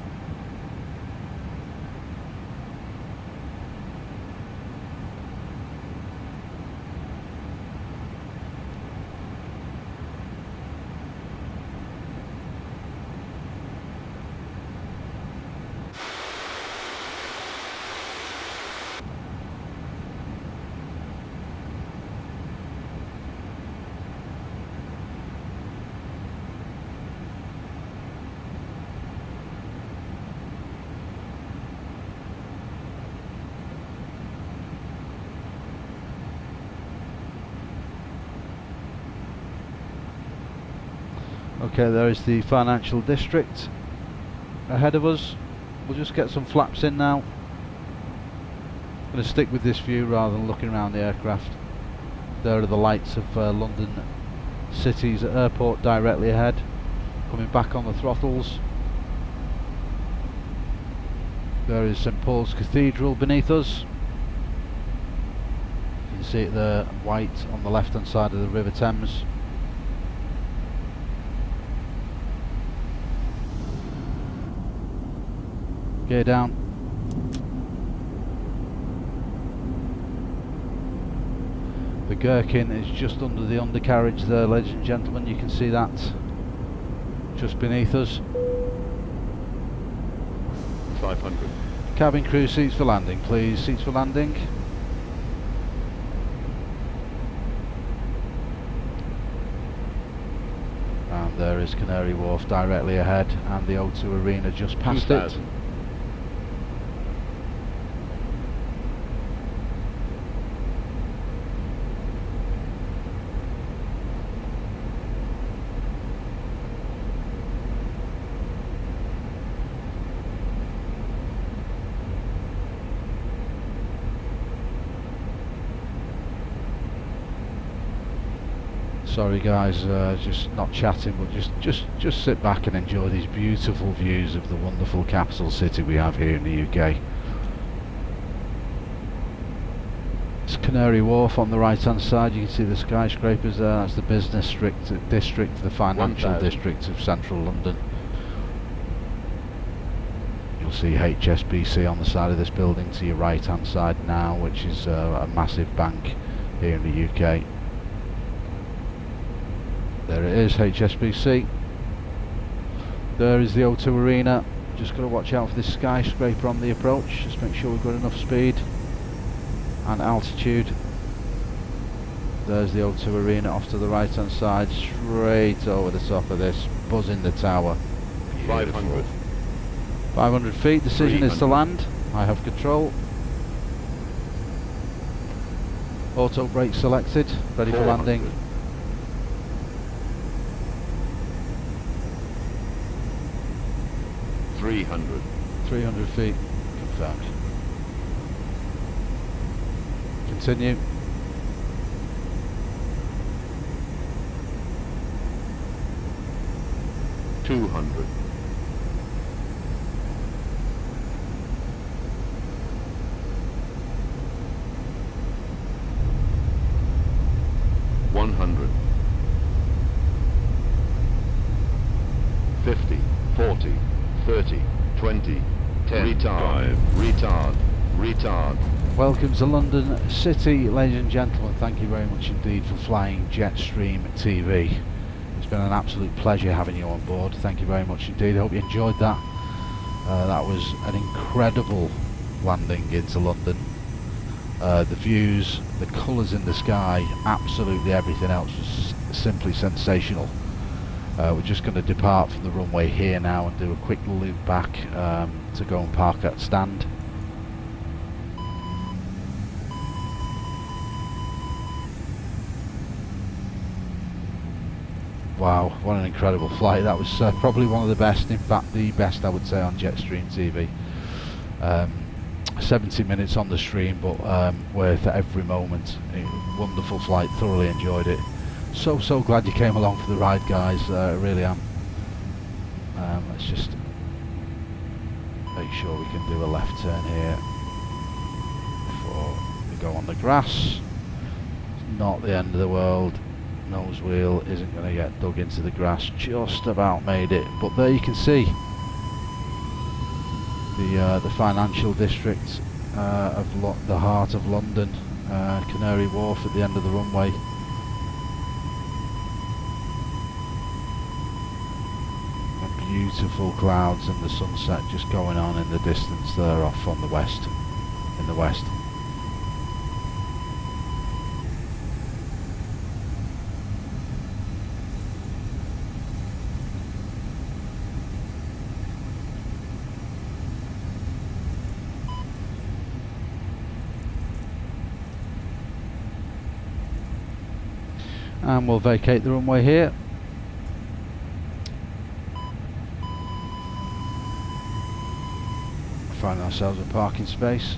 Okay, there is the financial district ahead of us. We'll just get some flaps in now. I'm going to stick with this view rather than looking around the aircraft. There are the lights of London City's airport directly ahead. Coming back on the throttles. There is St Paul's Cathedral beneath us. You can see it there, white on the left hand side of the River Thames. Gear down. The Gherkin is just under the undercarriage there, ladies and gentlemen. You can see that just beneath us. 500. Cabin crew, seats for landing, please. Seats for landing. And there is Canary Wharf directly ahead, and the O2 Arena just past it. Sorry guys, just not chatting, but just sit back and enjoy these beautiful views of the wonderful capital city we have here in the UK. It's Canary Wharf on the right hand side. You can see the skyscrapers there. That's the business district, the financial district of central London. You'll see HSBC on the side of this building to your right hand side now, which is a massive bank here in the UK. There it is, HSBC. There is the O2 Arena. Just got to watch out for this skyscraper on the approach. Just make sure we've got enough speed and altitude. There's the O2 Arena off to the right hand side, straight over the top of this, buzzing the tower. Beautiful. 500. 500 feet, decision is to land. I have control. Auto brake selected, ready for landing. 300. 300 feet, confirmed. Continue. $200. 100. 50, 40, 30, 20, 10, retard. Welcome to London City, ladies and gentlemen. Thank you very much indeed for flying Jetstream TV. It's been an absolute pleasure having you on board. Thank you very much indeed. I hope you enjoyed that. That was an incredible landing into London. The views, the colours in the sky, absolutely everything else was simply sensational. We're just going to depart from the runway here now and do a quick loop back to go and park at stand. Wow, what an incredible flight. That was probably one of the best, in fact the best I would say on Jetstream TV. 70 minutes on the stream, but worth every moment. Wonderful flight, thoroughly enjoyed it. So glad you came along for the ride, guys. I really am. Let's just make sure we can do a left turn here before we go on the grass. It's not the end of the world. Nose wheel isn't going to get dug into the grass. Just about made it, but there you can see the financial district of the heart of London, Canary Wharf at the end of the runway. And beautiful clouds and the sunset just going on in the distance there off on the west, in the west. And we'll vacate the runway here. Find ourselves a parking space.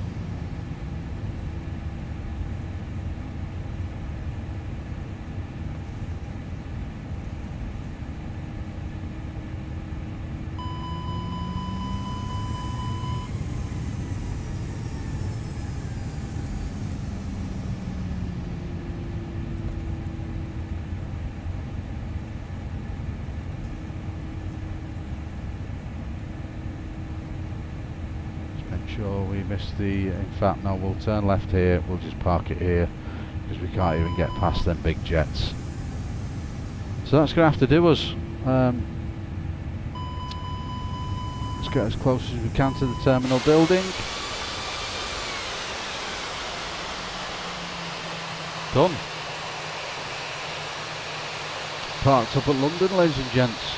Sure we missed the, in fact no, we'll turn left here, we'll just park it here because we can't even get past them big jets. So that's going to have to do us. Let's get as close as we can to the terminal building. Done. Parked up at London, ladies and gents.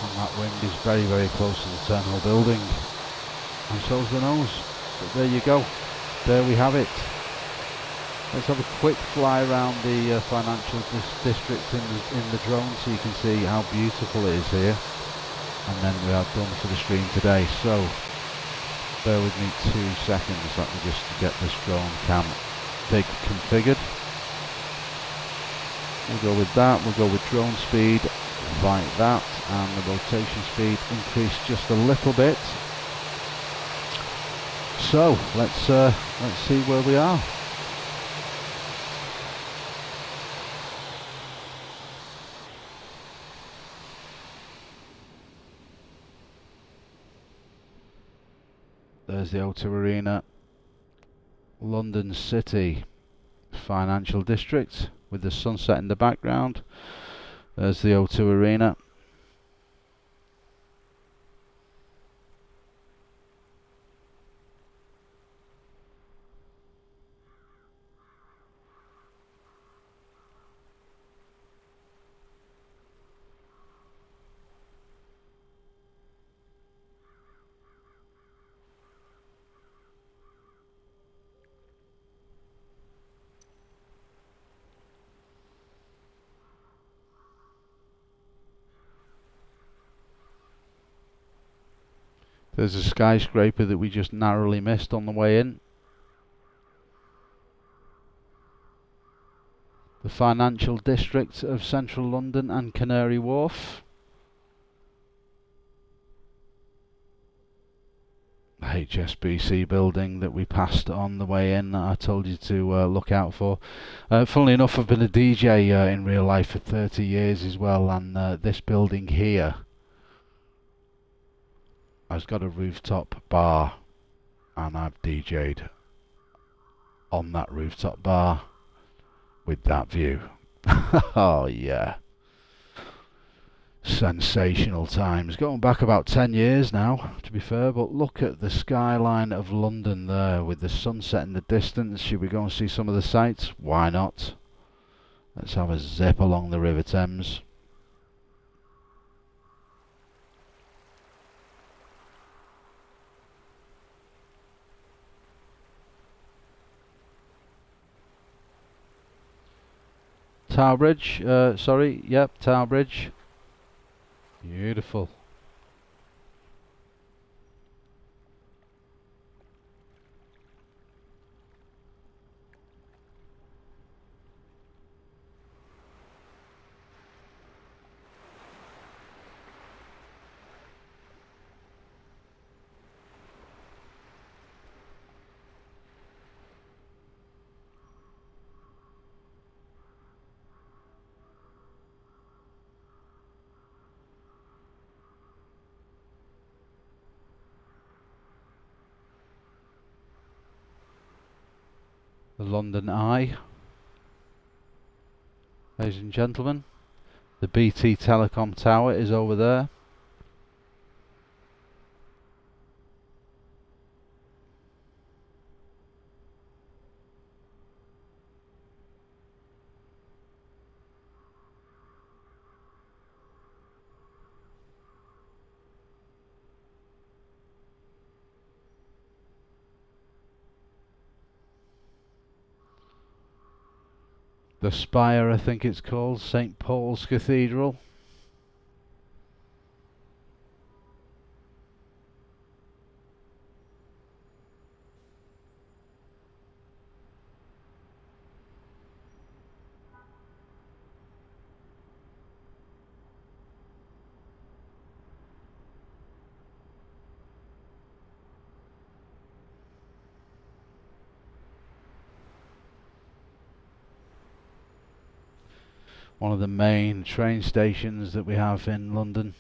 And that wing is very close to the terminal building, and so's the nose. But there you go, there we have it. Let's have a quick fly around the financial district in the drone so you can see how beautiful it is here, and then we are done for the stream today. So bear with me 2 seconds, let me just get this drone cam configured. We'll go with that, we'll go with drone speed like that, and the rotation speed increased just a little bit. So let's see where we are. There's the O2 Arena, London City, financial district with the sunset in the background. There's the O2 Arena. There's a skyscraper that we just narrowly missed on the way in. The financial district of central London and Canary Wharf. The HSBC building that we passed on the way in that I told you to look out for. Funnily enough, I've been a DJ in real life for 30 years as well, and this building here has got a rooftop bar, and I've DJ'd on that rooftop bar with that view. Oh yeah, sensational times, going back about 10 years now to be fair, but look at the skyline of London there with the sunset in the distance. Should we go and see some of the sights? Why not? Let's have a zip along the River Thames. Tower Bridge, sorry, yep, Tower Bridge. Beautiful. The London Eye, ladies and gentlemen. The BT Telecom Tower is over there. The Spire, I think it's called, St. Paul's Cathedral. One of the main train stations that we have in London.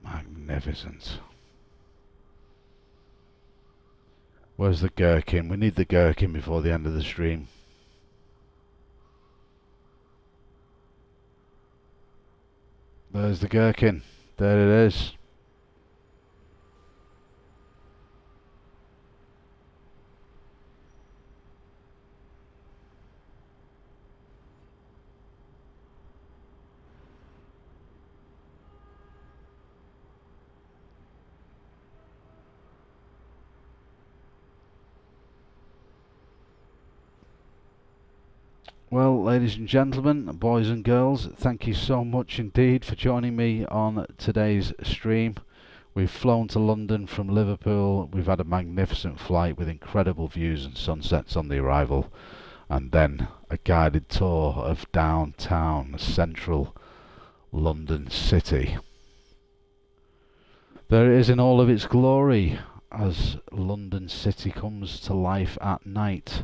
Magnificent. Where's the gherkin? We need the gherkin before the end of the stream. There's the gherkin. There it is. Well, ladies and gentlemen, boys and girls, thank you so much indeed for joining me on today's stream. We've flown to London from Liverpool. We've had a magnificent flight with incredible views and sunsets on the arrival, and then a guided tour of downtown central London City. There it is in all of its glory. as London City comes to life at night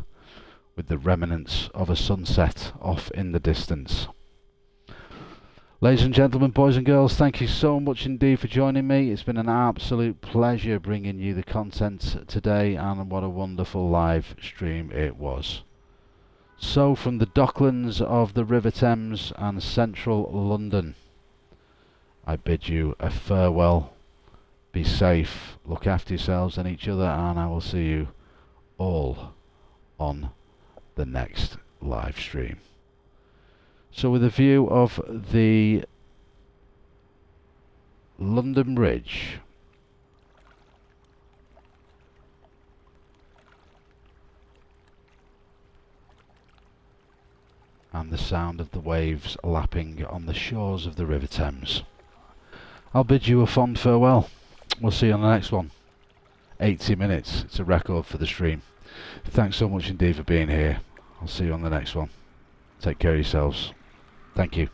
with the remnants of a sunset off in the distance. Ladies and gentlemen, boys and girls, thank you so much indeed for joining me. It's been an absolute pleasure bringing you the content today, and what a wonderful live stream it was. So from the docklands of the River Thames and central London, I bid you a farewell. Be safe, look after yourselves and each other, and I will see you all on the next live stream. So with a view of the London Bridge, and the sound of the waves lapping on the shores of the River Thames, I'll bid you a fond farewell. We'll see you on the next one. 80 minutes, it's a record for the stream. Thanks so much indeed for being here. I'll see you on the next one. Take care of yourselves. Thank you.